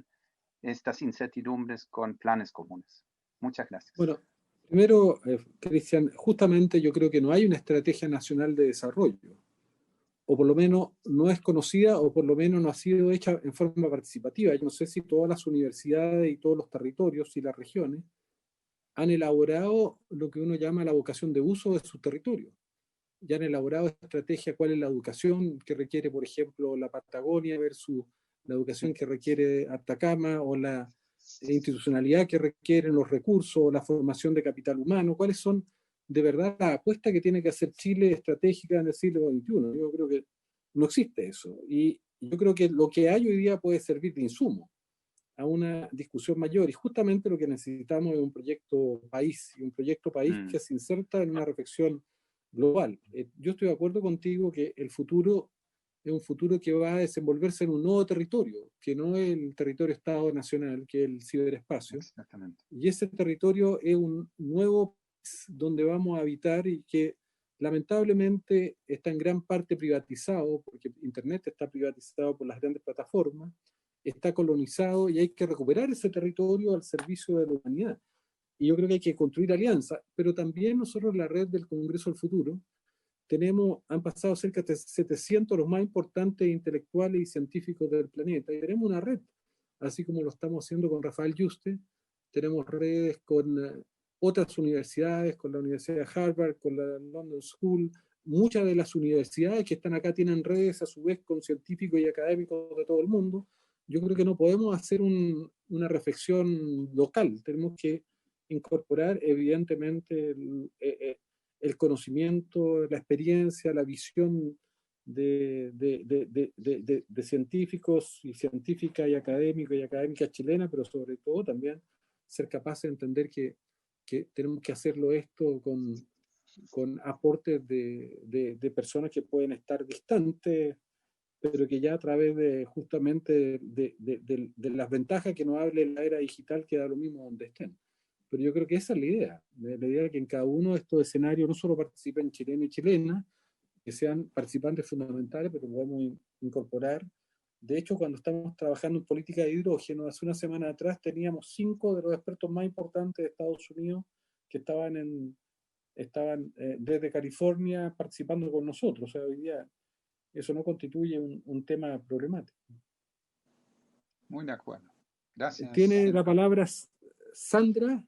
estas incertidumbres con planes comunes. Muchas gracias. Bueno, primero, Cristian, justamente yo creo que no hay una estrategia nacional de desarrollo, o por lo menos no es conocida, o por lo menos no ha sido hecha en forma participativa. Yo no sé si todas las universidades y todos los territorios y las regiones han elaborado lo que uno llama la vocación de uso de su territorio. Ya han elaborado estrategia, cuál es la educación que requiere, por ejemplo, la Patagonia versus la educación que requiere Atacama, o la institucionalidad que requieren los recursos, o la formación de capital humano. ¿Cuáles son de verdad la apuesta que tiene que hacer Chile estratégica en el siglo XXI? Yo creo que no existe eso. Y yo creo que lo que hay hoy día puede servir de insumo a una discusión mayor, y justamente lo que necesitamos es un proyecto país, y un proyecto país que se inserta en una reflexión global. Yo estoy de acuerdo contigo que el futuro es un futuro que va a desenvolverse en un nuevo territorio, que no es el territorio Estado Nacional, que es el ciberespacio. Exactamente. Y ese territorio es un nuevo país donde vamos a habitar, y que lamentablemente está en gran parte privatizado, porque Internet está privatizado por las grandes plataformas, está colonizado, y hay que recuperar ese territorio al servicio de la humanidad. Y yo creo que hay que construir alianzas, pero también nosotros, la red del Congreso del Futuro, han pasado cerca de 700 los más importantes intelectuales y científicos del planeta, y tenemos una red, así como lo estamos haciendo con Rafael Yuste. Tenemos redes con otras universidades, con la Universidad de Harvard, con la London School. Muchas de las universidades que están acá tienen redes a su vez con científicos y académicos de todo el mundo. Yo creo que no podemos hacer una reflexión local, tenemos que incorporar evidentemente el conocimiento, la experiencia, la visión de científicos y científicas y académicas chilenas, pero sobre todo también ser capaces de entender que tenemos que hacerlo esto con aportes de personas que pueden estar distantes, pero que ya a través de justamente de las ventajas que nos hable la era digital, que da lo mismo donde estén. Pero yo creo que esa es la idea de que en cada uno de estos escenarios no solo participen chilenos y chilenas, que sean participantes fundamentales, pero podemos incorporar. De hecho, cuando estamos trabajando en política de hidrógeno, hace una semana atrás teníamos 5 de los expertos más importantes de Estados Unidos que estaban desde California participando con nosotros. O sea, hoy día eso no constituye un tema problemático. Muy de acuerdo. Gracias. Tiene la palabra Sandra.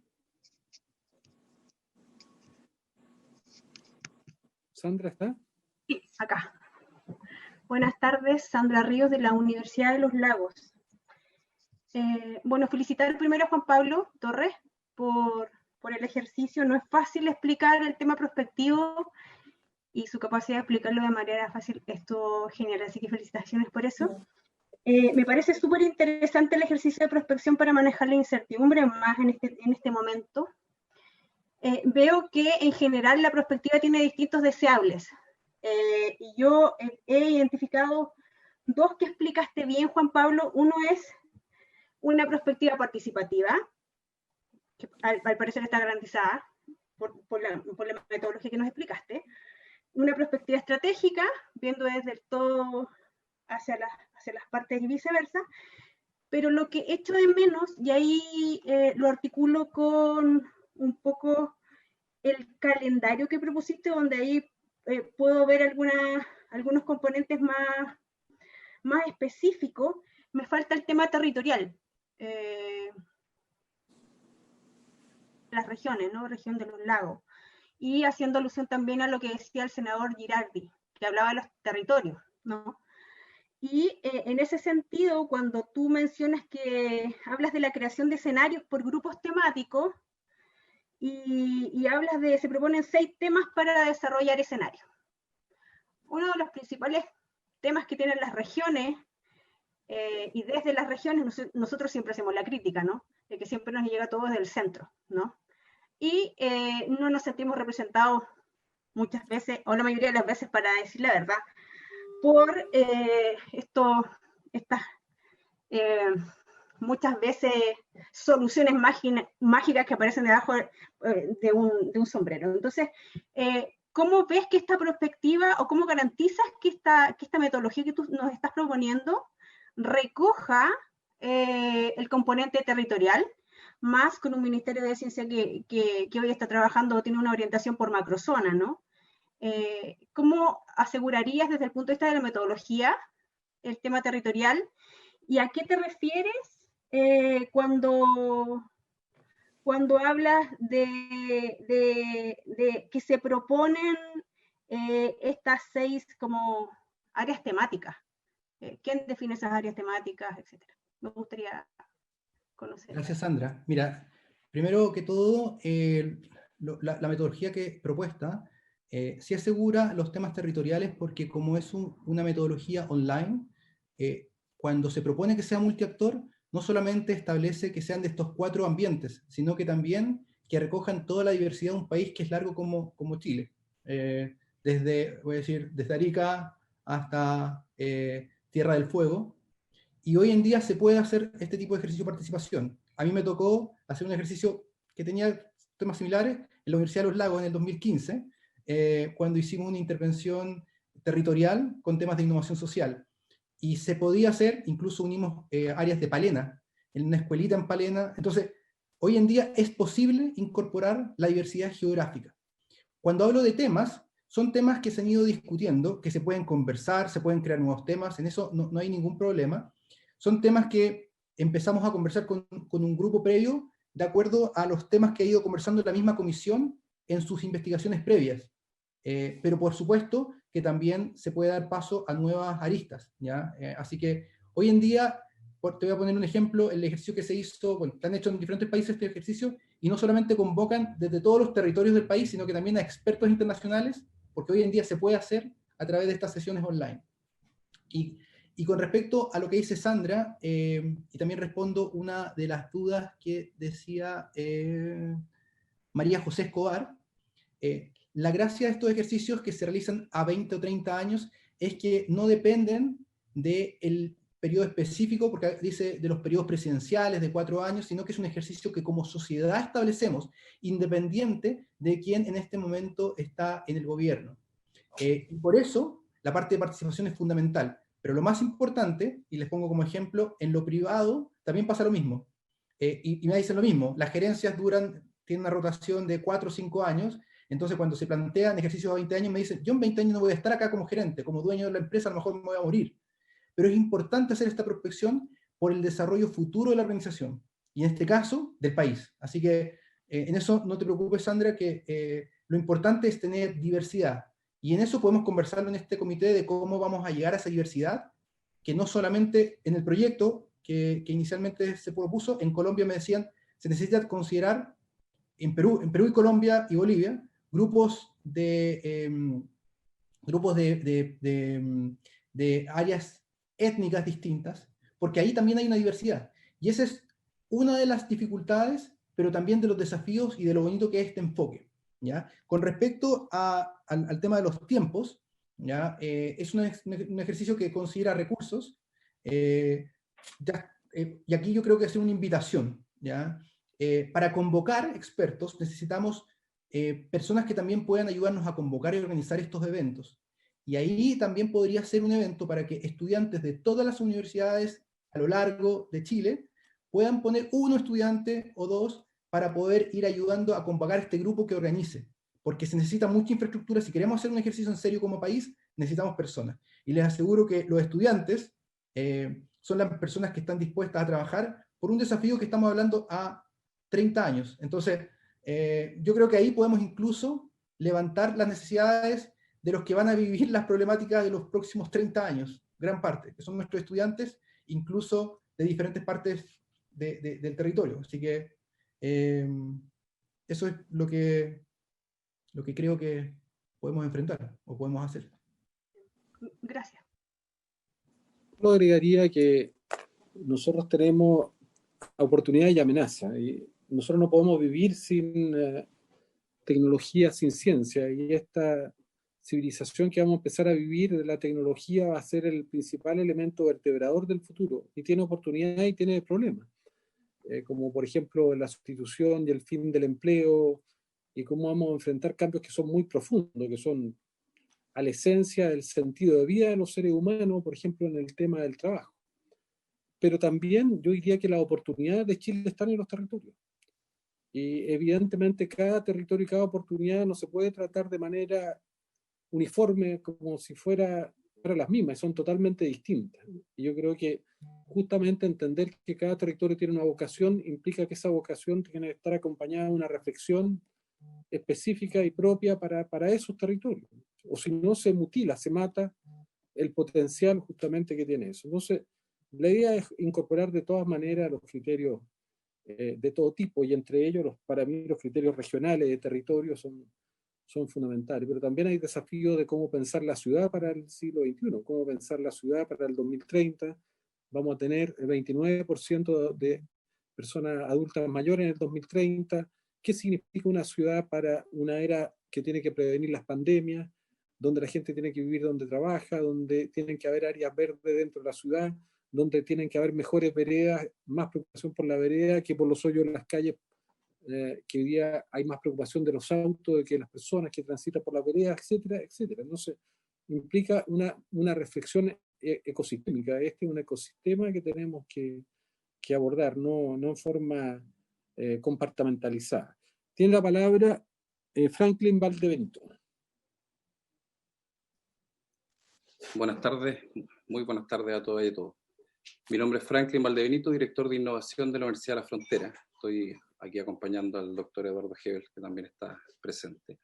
¿Sandra está? Sí, acá. Buenas tardes, Sandra Ríos de la Universidad de los Lagos. Bueno, felicitar primero a Juan Pablo Torres por el ejercicio. No es fácil explicar el tema prospectivo, y su capacidad de explicarlo de manera fácil, esto genial, así que felicitaciones por eso. Me parece súper interesante el ejercicio de prospección para manejar la incertidumbre, más en este momento. Veo que en general la prospectiva tiene distintos deseables. Y yo he identificado 2 que explicaste bien, Juan Pablo. Uno es una prospectiva participativa, que al parecer está garantizada por la metodología que nos explicaste. Una perspectiva estratégica, viendo desde el todo hacia las partes y viceversa, pero lo que echo de menos, y ahí lo articulo con un poco el calendario que propusiste, donde ahí puedo ver algunos componentes más específicos. Me falta el tema territorial. Las regiones, ¿no? Región de los lagos. Y haciendo alusión también a lo que decía el senador Girardi, que hablaba de los territorios, ¿no? Y en ese sentido, cuando tú mencionas que hablas de la creación de escenarios por grupos temáticos, y hablas se proponen 6 temas para desarrollar escenarios. Uno de los principales temas que tienen las regiones, y desde las regiones nosotros siempre hacemos la crítica, ¿no? De que siempre nos llega todo desde el centro, ¿no? Y no nos sentimos representados muchas veces, o la mayoría de las veces, para decir la verdad, por estas muchas veces soluciones mágicas que aparecen debajo de un sombrero. Entonces, ¿cómo ves que esta perspectiva o cómo garantizas que esta metodología que tú nos estás proponiendo recoja el componente territorial, más con un Ministerio de Ciencia que hoy está trabajando, tiene una orientación por macrozona, ¿no? ¿Cómo asegurarías desde el punto de vista de la metodología el tema territorial? ¿Y a qué te refieres cuando hablas de que se proponen estas 6 como áreas temáticas? ¿Quién define esas áreas temáticas, etcétera? Me gustaría conocer. Gracias, Sandra. Mira, primero que todo, la metodología que propuesta sí asegura los temas territoriales porque como es una metodología online, cuando se propone que sea multiactor, no solamente establece que sean de estos 4 ambientes, sino que también que recojan toda la diversidad de un país que es largo como Chile. Desde Arica hasta Tierra del Fuego. Y hoy en día se puede hacer este tipo de ejercicio de participación. A mí me tocó hacer un ejercicio que tenía temas similares en la Universidad de los Lagos en el 2015, cuando hicimos una intervención territorial con temas de innovación social. Y se podía hacer, incluso unimos áreas de Palena, en una escuelita en Palena. Entonces, hoy en día es posible incorporar la diversidad geográfica. Cuando hablo de temas, son temas que se han ido discutiendo, que se pueden conversar, se pueden crear nuevos temas, en eso no hay ningún problema. Son temas que empezamos a conversar con un grupo previo, de acuerdo a los temas que ha ido conversando la misma comisión en sus investigaciones previas. Pero por supuesto que también se puede dar paso a nuevas aristas, ¿ya? Así que hoy en día, te voy a poner un ejemplo, el ejercicio que se hizo, bueno, que han hecho en diferentes países este ejercicio, y no solamente convocan desde todos los territorios del país, sino que también a expertos internacionales, porque hoy en día se puede hacer a través de estas sesiones online. Y con respecto a lo que dice Sandra, y también respondo una de las dudas que decía María José Escobar, la gracia de estos ejercicios que se realizan a 20 o 30 años es que no dependen del periodo específico, porque dice de los periodos presidenciales de 4 años, sino que es un ejercicio que como sociedad establecemos, independiente de quién en este momento está en el gobierno. Y por eso la parte de participación es fundamental. Pero lo más importante, y les pongo como ejemplo, en lo privado también pasa lo mismo. Y me dicen lo mismo, las gerencias tienen una rotación de 4 o 5 años, entonces cuando se plantean ejercicios a 20 años me dicen, yo en 20 años no voy a estar acá como gerente, como dueño de la empresa a lo mejor me voy a morir. Pero es importante hacer esta prospección por el desarrollo futuro de la organización, y en este caso, del país. Así que en eso no te preocupes, Sandra, que lo importante es tener diversidad. Y en eso podemos conversarlo en este comité de cómo vamos a llegar a esa diversidad, que no solamente en el proyecto que inicialmente se propuso, en Colombia me decían, se necesita considerar en Perú y Colombia y Bolivia, grupos de áreas étnicas distintas, porque ahí también hay una diversidad. Y esa es una de las dificultades, pero también de los desafíos y de lo bonito que es este enfoque. ¿Ya? Con respecto al tema de los tiempos, ¿ya? Es un ejercicio que considera recursos, y aquí yo creo que es una invitación, ¿ya? Para convocar expertos necesitamos personas que también puedan ayudarnos a convocar y organizar estos eventos. Y ahí también podría ser un evento para que estudiantes de todas las universidades a lo largo de Chile puedan poner 1 estudiante o 2 para poder ir ayudando a convocar este grupo que organice, porque se necesita mucha infraestructura. Si queremos hacer un ejercicio en serio como país, necesitamos personas. Y les aseguro que los estudiantes son las personas que están dispuestas a trabajar por un desafío que estamos hablando a 30 años. Entonces, yo creo que ahí podemos incluso levantar las necesidades de los que van a vivir las problemáticas de los próximos 30 años, gran parte, que son nuestros estudiantes, incluso de diferentes partes del territorio. Así que eso es lo que creo que podemos enfrentar o podemos hacer. Gracias. Yo agregaría que nosotros tenemos oportunidades y amenazas, y nosotros no podemos vivir sin tecnología, sin ciencia, y esta civilización que vamos a empezar a vivir, de la tecnología, va a ser el principal elemento vertebrador del futuro, y tiene oportunidades y tiene problemas, como por ejemplo la sustitución y el fin del empleo, y cómo vamos a enfrentar cambios que son muy profundos, que son a la esencia del sentido de vida de los seres humanos, por ejemplo en el tema del trabajo. Pero también yo diría que las oportunidades de Chile están en los territorios. Y evidentemente cada territorio y cada oportunidad no se puede tratar de manera uniforme como si fueran las mismas, son totalmente distintas. Y yo creo que justamente entender que cada territorio tiene una vocación implica que esa vocación tiene que estar acompañada de una reflexión específica y propia para esos territorios. O si no, se mutila, se mata el potencial justamente que tiene eso. Entonces, la idea es incorporar de todas maneras los criterios de todo tipo, y entre ellos, para mí, los criterios regionales de territorio son fundamentales, pero también hay desafíos de cómo pensar la ciudad para el siglo XXI, cómo pensar la ciudad para el 2030. Vamos a tener el 29% de personas adultas mayores en el 2030. ¿Qué significa una ciudad para una era que tiene que prevenir las pandemias, donde la gente tiene que vivir donde trabaja, donde tienen que haber áreas verdes dentro de la ciudad, donde tienen que haber mejores veredas, más preocupación por la vereda que por los hoyos en las calles, que hoy día hay más preocupación de los autos, de que las personas que transitan por la vereda, etcétera, etcétera. Entonces, implica una reflexión ecosistémica. Este es un ecosistema que tenemos que abordar, no en forma compartimentalizada. Tiene la palabra Franklin Valdebenito. Buenas tardes, muy buenas tardes a todas y a todos. Mi nombre es Franklin Valdebenito, director de innovación de la Universidad de la Frontera. Estoy aquí acompañando al doctor Eduardo Hebel, que también está presente.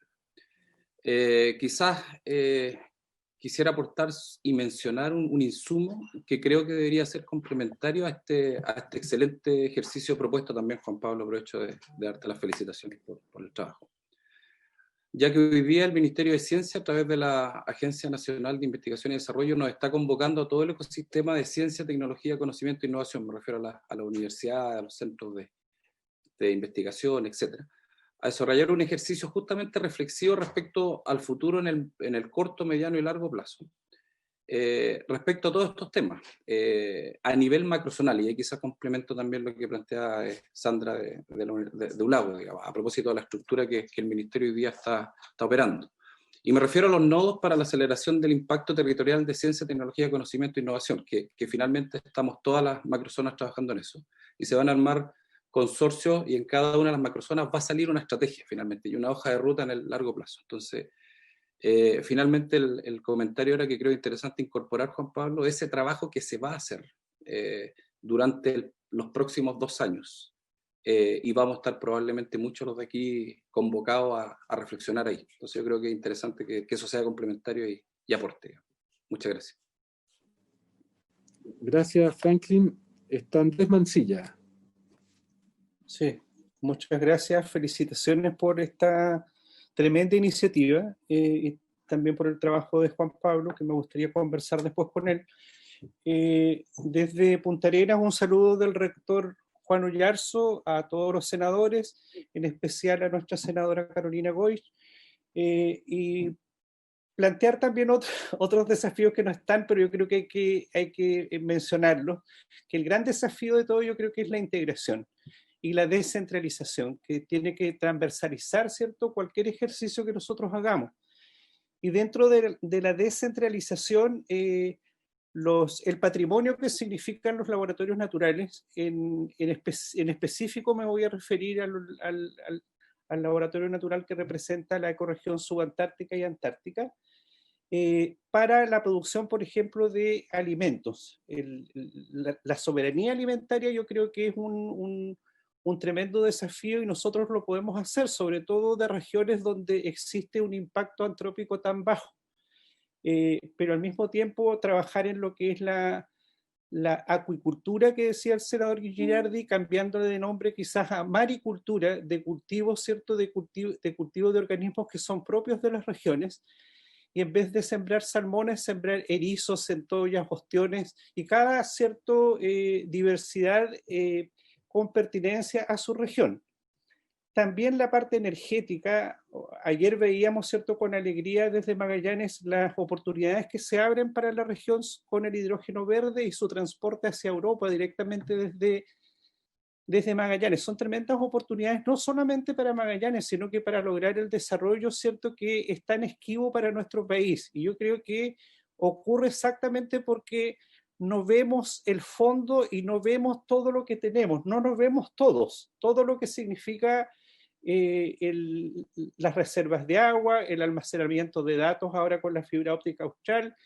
Quizás quisiera aportar y mencionar un insumo que creo que debería ser complementario a este excelente ejercicio propuesto también, Juan Pablo. Aprovecho de darte las felicitaciones por el trabajo. Ya que hoy día el Ministerio de Ciencia, a través de la Agencia Nacional de Investigación y Desarrollo, nos está convocando a todo el ecosistema de ciencia, tecnología, conocimiento e innovación, me refiero a la universidad, a los centros de investigación, etcétera, a desarrollar un ejercicio justamente reflexivo respecto al futuro en el corto, mediano y largo plazo, respecto a todos estos temas, a nivel macrozonal, y ahí quizás complemento también lo que plantea Sandra de ULAGO, digamos, a propósito de la estructura que el Ministerio hoy día está operando. Y me refiero a los nodos para la aceleración del impacto territorial de ciencia, tecnología, conocimiento e innovación, que finalmente estamos todas las macrozonas trabajando en eso, y se van a armar consorcios, y en cada una de las macrozonas va a salir una estrategia finalmente, y una hoja de ruta en el largo plazo. Entonces, finalmente el comentario era que creo interesante incorporar, Juan Pablo, ese trabajo que se va a hacer durante los próximos 2 años, y vamos a estar probablemente muchos los de aquí convocados a reflexionar ahí. Entonces yo creo que es interesante que eso sea complementario y aporte. Muchas gracias. Gracias, Franklin. Está Andrés Mancilla. Sí, muchas gracias. Felicitaciones por esta tremenda iniciativa y también por el trabajo de Juan Pablo, que me gustaría conversar después con él. Desde Punta Arenas, un saludo del rector Juan Ollarzo a todos los senadores, en especial a nuestra senadora Carolina Goich, y plantear también otros desafíos que no están, pero yo creo que hay que mencionarlos, que el gran desafío de todo yo creo que es la integración y la descentralización, que tiene que transversalizar, ¿cierto?, cualquier ejercicio que nosotros hagamos. Y dentro de la descentralización, el patrimonio que significan los laboratorios naturales, en específico me voy a referir al laboratorio natural que representa la ecorregión subantártica y antártica, para la producción, por ejemplo, de alimentos. La soberanía alimentaria yo creo que es un tremendo desafío, y nosotros lo podemos hacer, sobre todo de regiones donde existe un impacto antrópico tan bajo. Pero al mismo tiempo trabajar en lo que es la acuicultura que decía el senador Guillinardi, cambiándole de nombre quizás a maricultura, de cultivo, ¿cierto?, de cultivo de organismos que son propios de las regiones, y en vez de sembrar salmones, sembrar erizos, centollas, ostiones, y cada cierto diversidad con pertinencia a su región. también la parte energética. Ayer veíamos, ¿cierto?, con alegría desde Magallanes las oportunidades que se abren para la región con el hidrógeno verde y su transporte hacia Europa directamente desde Magallanes. Son tremendas oportunidades, no solamente para Magallanes, sino que para lograr el desarrollo, ¿cierto?, que es tan esquivo para nuestro país. Y yo creo que ocurre exactamente porque no vemos el fondo y no vemos todo lo que tenemos, no nos vemos todos, todo lo que significa las reservas de agua, el almacenamiento de datos ahora con la fibra óptica austral,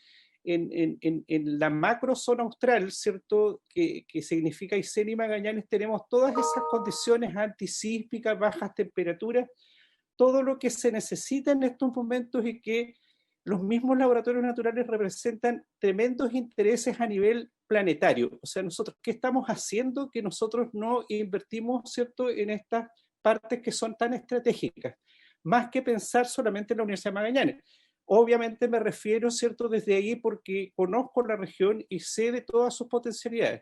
en la macro zona austral, ¿cierto?, que significa Aysén y Magallanes, tenemos todas esas condiciones antisísmicas, bajas temperaturas, todo lo que se necesita en estos momentos y que los mismos laboratorios naturales representan tremendos intereses a nivel planetario. O sea, nosotros, ¿qué estamos haciendo que nosotros no invertimos, ¿cierto?, en estas partes que son tan estratégicas? Más que pensar solamente en la Universidad de Magallanes. Obviamente me refiero, ¿cierto?, desde ahí porque conozco la región y sé de todas sus potencialidades.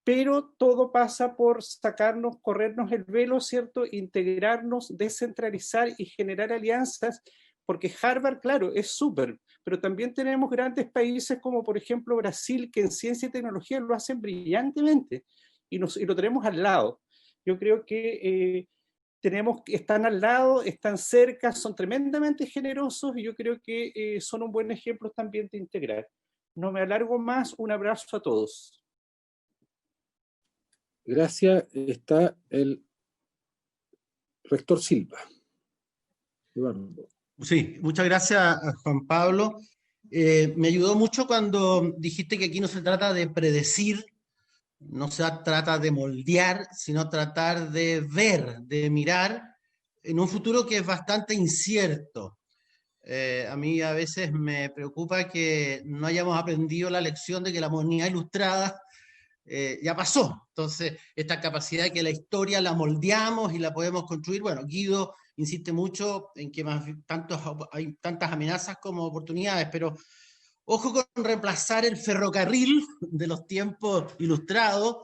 Pero todo pasa por sacarnos, corrernos el velo, ¿cierto?, integrarnos, descentralizar y generar alianzas, porque Harvard, claro, es súper, pero también tenemos grandes países como por ejemplo Brasil, que en ciencia y tecnología lo hacen brillantemente y lo tenemos al lado. Yo creo que están al lado, están cerca, son tremendamente generosos y yo creo que son un buen ejemplo también de integrar. No me alargo más, un abrazo a todos. Gracias. Está el rector Silva. Eduardo. Sí, muchas gracias, Juan Pablo. Me ayudó mucho cuando dijiste que aquí no se trata de predecir, no se trata de moldear, sino tratar de ver, de mirar en un futuro que es bastante incierto. A mí a veces me preocupa que no hayamos aprendido la lección de que la modernidad ilustrada ya pasó. Entonces, esta capacidad de que la historia la moldeamos y la podemos construir, bueno, Guido insiste mucho en que hay tantas amenazas como oportunidades, pero ojo con reemplazar el ferrocarril de los tiempos ilustrados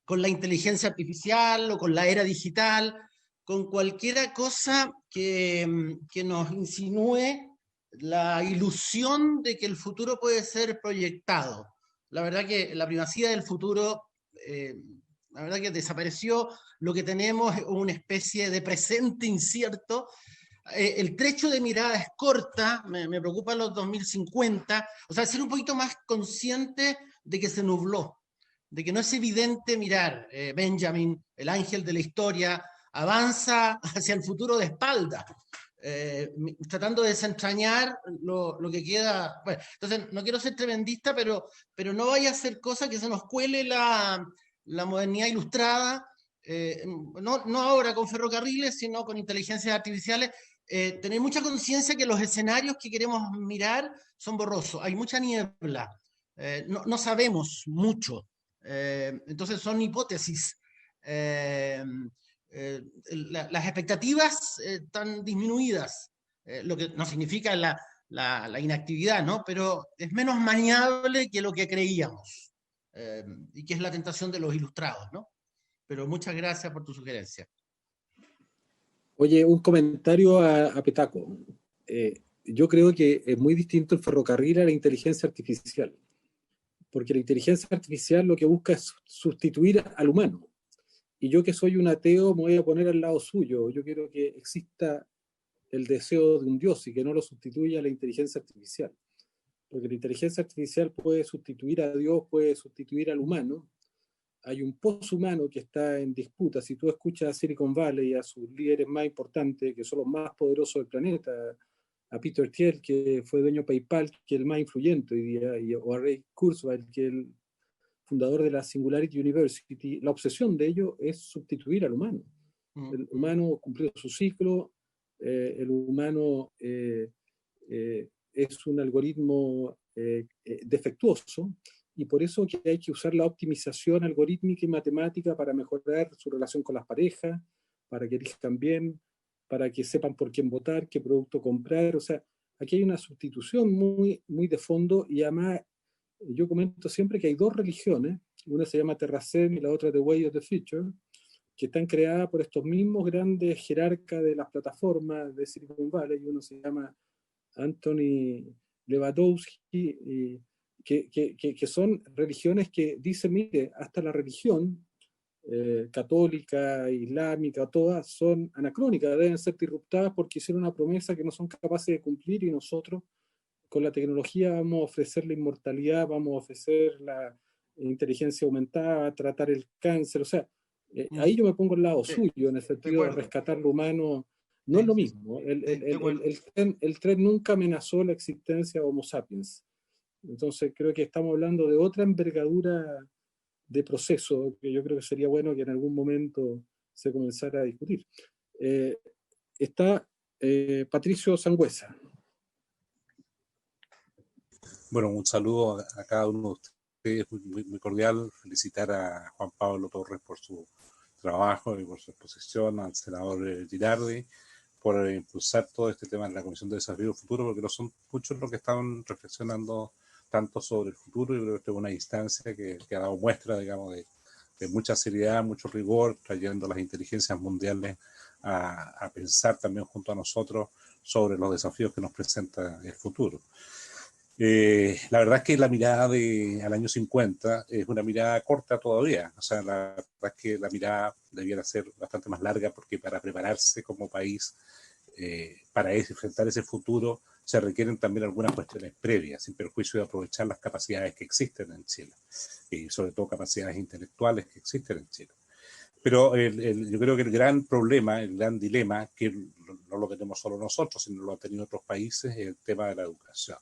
con la inteligencia artificial o con la era digital, con cualquier cosa que nos insinúe la ilusión de que el futuro puede ser proyectado. La verdad que la primacía del futuro, la verdad que desapareció. Lo que tenemos es una especie de presente incierto. El trecho de mirada es corta, me preocupan los 2050, o sea, ser un poquito más consciente de que se nubló, de que no es evidente mirar. Benjamin, el ángel de la historia, avanza hacia el futuro de espalda, tratando de desentrañar lo que queda. Bueno, entonces, no quiero ser tremendista, pero no vaya a ser cosa que se nos cuele la modernidad ilustrada, no ahora con ferrocarriles, sino con inteligencias artificiales. Tener mucha conciencia que los escenarios que queremos mirar son borrosos, hay mucha niebla, no sabemos mucho, entonces son hipótesis. Las expectativas están disminuidas, lo que no significa la inactividad, ¿no? Pero es menos maniable que lo que creíamos, y que es la tentación de los ilustrados, ¿no? Pero muchas gracias por tu sugerencia. Oye, un comentario a Petaco. Yo creo que es muy distinto el ferrocarril a la inteligencia artificial, porque la inteligencia artificial lo que busca es sustituir al humano. Y yo, que soy un ateo, me voy a poner al lado suyo. Yo quiero que exista el deseo de un Dios y que no lo sustituya la inteligencia artificial. Porque la inteligencia artificial puede sustituir a Dios, puede sustituir al humano. Hay un poshumano que está en disputa. Si tú escuchas a Silicon Valley y a sus líderes más importantes, que son los más poderosos del planeta, a Peter Thiel, que fue dueño de PayPal, que es el más influyente hoy día, o a Ray Kurzweil, que es el fundador de la Singularity University, la obsesión de ellos es sustituir al humano. El humano cumplió su ciclo, el humano es un algoritmo defectuoso, y por eso que hay que usar la optimización algorítmica y matemática para mejorar su relación con las parejas, para que elijan bien, para que sepan por quién votar, qué producto comprar. O sea, aquí hay una sustitución muy, muy de fondo, y además yo comento siempre que hay dos religiones, una se llama Terracén y la otra The Way of the Future, que están creadas por estos mismos grandes jerarcas de las plataformas de Silicon Valley, y uno se llama Anthony Lewandowski, que son religiones que dicen, mire, hasta la religión católica, islámica, todas son anacrónicas, deben ser disruptadas porque hicieron una promesa que no son capaces de cumplir, y nosotros con la tecnología vamos a ofrecer la inmortalidad, vamos a ofrecer la inteligencia aumentada, tratar el cáncer. O sea, ahí yo me pongo al lado suyo, en el sentido de rescatar lo humano. No es lo mismo. El tren nunca amenazó la existencia de Homo sapiens. Entonces creo que estamos hablando de otra envergadura de proceso que yo creo que sería bueno que en algún momento se comenzara a discutir. Está Patricio Sangüesa. Bueno, un saludo a cada uno de ustedes, muy cordial. Felicitar a Juan Pablo Torres por su trabajo y por su exposición, al senador Girardi, por impulsar todo este tema en la Comisión de Desarrollo Futuro, porque no son muchos los que están reflexionando tanto sobre el futuro. Yo creo que esta es una instancia que ha dado muestra, digamos, de mucha seriedad, mucho rigor, trayendo las inteligencias mundiales a pensar también junto a nosotros sobre los desafíos que nos presenta el futuro. La verdad es que la mirada al año 50 es una mirada corta todavía. O sea, la verdad es que la mirada debiera ser bastante más larga, porque para prepararse como país para enfrentar ese futuro se requieren también algunas cuestiones previas, sin perjuicio de aprovechar las capacidades que existen en Chile, y sobre todo capacidades intelectuales que existen en Chile. Pero yo creo que el gran problema, el gran dilema, que no lo tenemos solo nosotros, sino lo han tenido otros países, es el tema de la educación.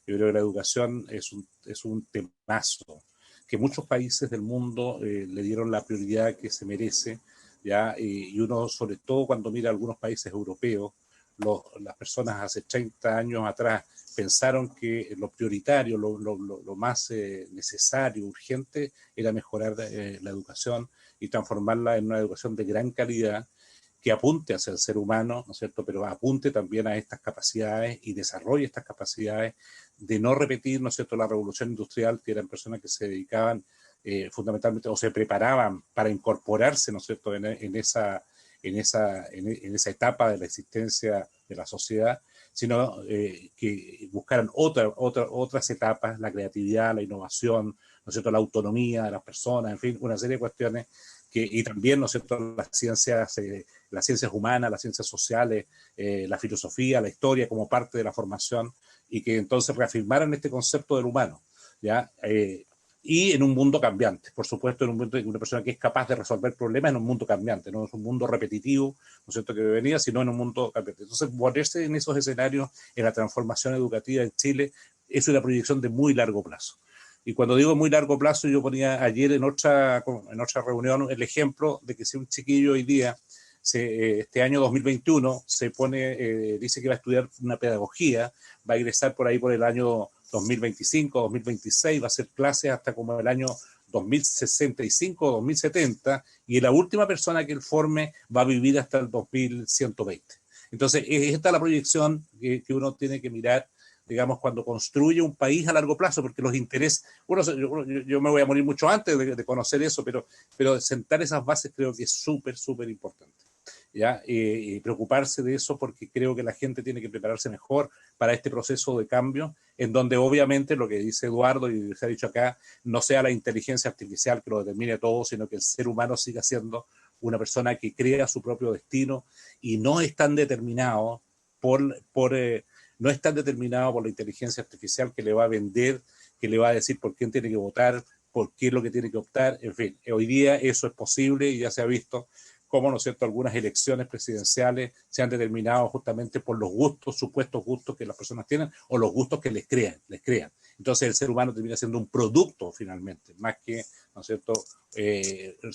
Yo creo que la educación es un temazo que muchos países del mundo le dieron la prioridad que se merece, ¿ya? Y uno, sobre todo cuando mira algunos países europeos, las personas hace 30 años atrás pensaron que lo prioritario, lo más necesario, urgente, era mejorar la educación y transformarla en una educación de gran calidad, que apunte hacia el ser humano, ¿no es cierto?, pero apunte también a estas capacidades y desarrolle estas capacidades de no repetir, ¿no es cierto?, la revolución industrial, que eran personas que se dedicaban fundamentalmente o se preparaban para incorporarse, ¿no es cierto?, en esa etapa de la existencia de la sociedad, sino que buscaran otras etapas, la creatividad, la innovación, ¿no es cierto?, la autonomía de las personas, en fin, una serie de cuestiones y también, ¿no es cierto?, las ciencias humanas, las ciencias sociales, la filosofía, la historia como parte de la formación, y que entonces reafirmaran este concepto del humano, ¿ya? Y en un mundo cambiante, por supuesto, en un mundo de una persona que es capaz de resolver problemas en un mundo cambiante, no es un mundo repetitivo, ¿no es cierto?, que venía, sino en un mundo cambiante. Entonces, ponerse en esos escenarios, en la transformación educativa en Chile, es una proyección de muy largo plazo. Y cuando digo muy largo plazo, yo ponía ayer en otra reunión el ejemplo de que si un chiquillo hoy día, este año 2021, dice que va a estudiar una pedagogía, va a ingresar por ahí por el año 2025, 2026, va a hacer clases hasta como el año 2065, 2070, y la última persona que él forme va a vivir hasta el 2120. Entonces, esta es la proyección que uno tiene que mirar, digamos, cuando construye un país a largo plazo, porque los intereses, yo me voy a morir mucho antes de conocer eso, pero sentar esas bases creo que es súper, súper importante, ¿ya? Y preocuparse de eso, porque creo que la gente tiene que prepararse mejor para este proceso de cambio, en donde obviamente lo que dice Eduardo y se ha dicho acá, no sea la inteligencia artificial que lo determine todo, sino que el ser humano siga siendo una persona que crea su propio destino y no es tan determinado no es tan determinado por la inteligencia artificial que le va a vender, que le va a decir por quién tiene que votar, por qué es lo que tiene que optar. En fin, hoy día eso es posible y ya se ha visto cómo, ¿no es cierto?, algunas elecciones presidenciales se han determinado justamente por los gustos, supuestos gustos que las personas tienen o los gustos que les crean. Entonces el ser humano termina siendo un producto finalmente, más que, ¿no es cierto?,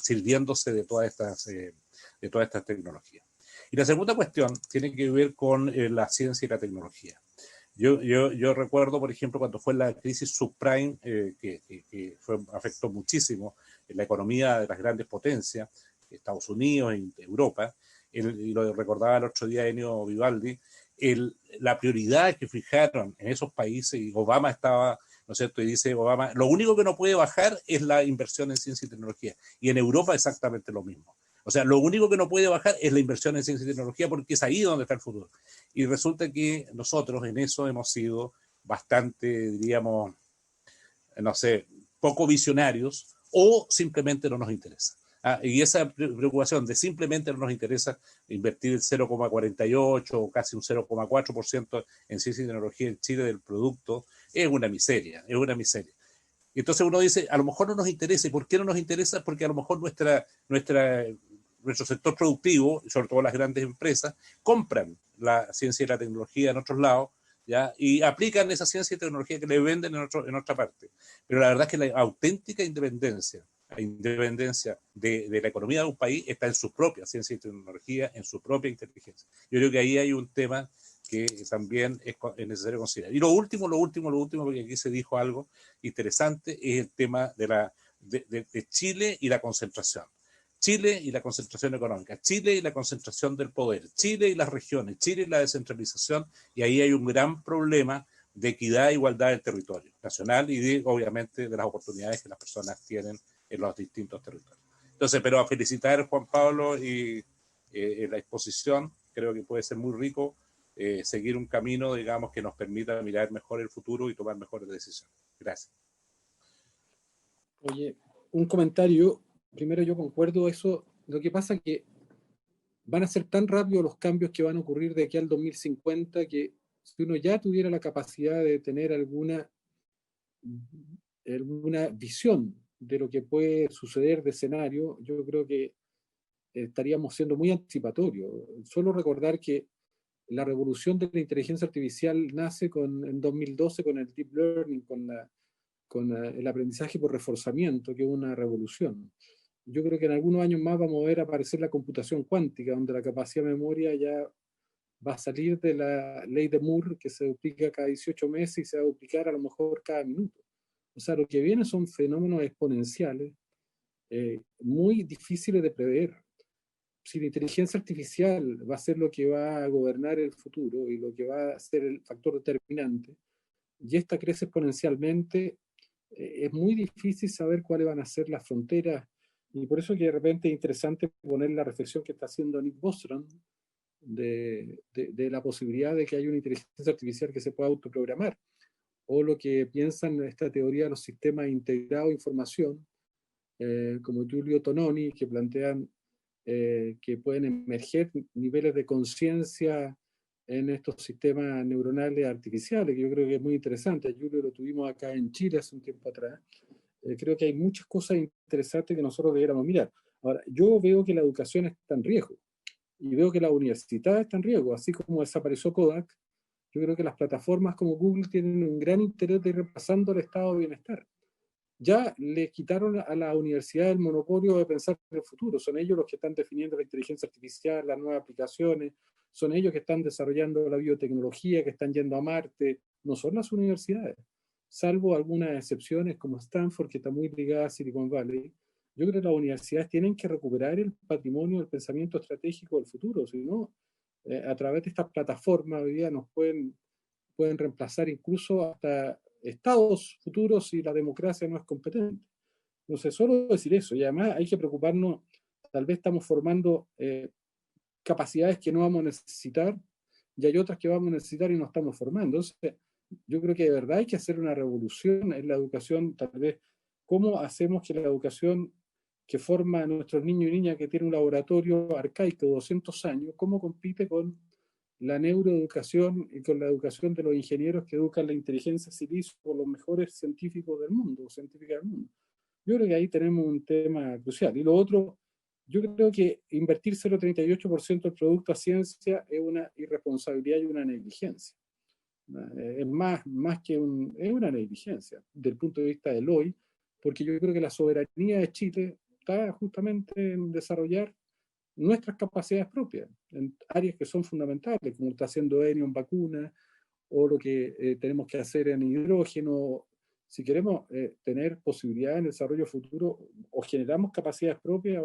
sirviéndose de todas estas tecnologías. Y la segunda cuestión tiene que ver con la ciencia y la tecnología. Yo recuerdo, por ejemplo, cuando fue la crisis subprime, que afectó muchísimo en la economía de las grandes potencias, Estados Unidos y Europa, y lo recordaba el otro día Ennio Vivaldi, la prioridad que fijaron en esos países, y Obama estaba, ¿no es cierto?, y dice Obama, lo único que no puede bajar es la inversión en ciencia y tecnología, y en Europa exactamente lo mismo. O sea, lo único que no puede bajar es la inversión en ciencia y tecnología, porque es ahí donde está el futuro. Y resulta que nosotros en eso hemos sido bastante, diríamos, no sé, poco visionarios, o simplemente no nos interesa. Y esa preocupación de simplemente no nos interesa invertir el 0,48 o casi un 0,4% en ciencia y tecnología en Chile del producto es una miseria, es una miseria. Y entonces uno dice, a lo mejor no nos interesa. ¿Y por qué no nos interesa? Porque a lo mejor nuestro sector productivo, sobre todo las grandes empresas, compran la ciencia y la tecnología en otros lados, ¿ya? Y aplican esa ciencia y tecnología que le venden en otra parte. Pero la verdad es que la auténtica independencia de la economía de un país está en su propia ciencia y tecnología, en su propia inteligencia. Yo creo que ahí hay un tema que también es necesario considerar. Y lo último, porque aquí se dijo algo interesante, es el tema de Chile y la concentración. Chile y la concentración económica, Chile y la concentración del poder, Chile y las regiones, Chile y la descentralización, y ahí hay un gran problema de equidad e igualdad del territorio nacional y obviamente de las oportunidades que las personas tienen en los distintos territorios. Entonces, pero a felicitar a Juan Pablo y la exposición, creo que puede ser muy rico seguir un camino, digamos, que nos permita mirar mejor el futuro y tomar mejores decisiones. Gracias. Oye, un comentario. Primero, yo concuerdo eso. Lo que pasa es que van a ser tan rápidos los cambios que van a ocurrir de aquí al 2050 que si uno ya tuviera la capacidad de tener alguna visión de lo que puede suceder de escenario, yo creo que estaríamos siendo muy anticipatorios. Solo recordar que la revolución de la inteligencia artificial nace en 2012 con el deep learning, con el aprendizaje por reforzamiento, que es una revolución. Yo creo que en algunos años más vamos a ver aparecer la computación cuántica, donde la capacidad de memoria ya va a salir de la ley de Moore, que se duplica cada 18 meses y se va a duplicar a lo mejor cada minuto. O sea, lo que viene son fenómenos exponenciales muy difíciles de prever. Si la inteligencia artificial va a ser lo que va a gobernar el futuro y lo que va a ser el factor determinante, y esta crece exponencialmente, es muy difícil saber cuáles van a ser las fronteras, y por eso que de repente es interesante poner la reflexión que está haciendo Nick Bostrom de la posibilidad de que haya una inteligencia artificial que se pueda autoprogramar, o lo que piensan esta teoría de los sistemas integrados de información, como Giulio Tononi, que plantean que pueden emerger niveles de conciencia en estos sistemas neuronales artificiales, que yo creo que es muy interesante. Giulio lo tuvimos acá en Chile hace un tiempo atrás. Creo que hay muchas cosas interesantes que nosotros debiéramos mirar. Ahora, yo veo que la educación está en riesgo y veo que la universidad está en riesgo, así como desapareció Kodak. Yo creo que las plataformas como Google tienen un gran interés de ir repasando el estado de bienestar. Ya le quitaron a la universidad el monopolio de pensar en el futuro. Son ellos los que están definiendo la inteligencia artificial, las nuevas aplicaciones, son ellos que están desarrollando la biotecnología, que están yendo a Marte, no son las universidades. Salvo algunas excepciones como Stanford, que está muy ligada a Silicon Valley. Yo creo que las universidades tienen que recuperar el patrimonio del pensamiento estratégico del futuro, si no, a través de estas plataformas hoy día nos pueden reemplazar incluso hasta estados futuros si la democracia no es competente. Entonces, solo decir eso, y además hay que preocuparnos, tal vez estamos formando capacidades que no vamos a necesitar, y hay otras que vamos a necesitar y no estamos formando. Entonces, yo creo que de verdad hay que hacer una revolución en la educación, tal vez, cómo hacemos que la educación que forma a nuestros niños y niñas que tienen un laboratorio arcaico de 200 años, cómo compite con la neuroeducación y con la educación de los ingenieros que educan la inteligencia civil por los mejores científicos del mundo, científicas del mundo. Yo creo que ahí tenemos un tema crucial. Y lo otro, yo creo que invertir 0,38% del producto a ciencia es una irresponsabilidad y una negligencia. Es más que es una negligencia desde el punto de vista del hoy, porque yo creo que la soberanía de Chile está justamente en desarrollar nuestras capacidades propias, en áreas que son fundamentales, como está haciendo Enio en vacunas, o lo que tenemos que hacer en hidrógeno. Si queremos tener posibilidades en el desarrollo futuro, o generamos capacidades propias,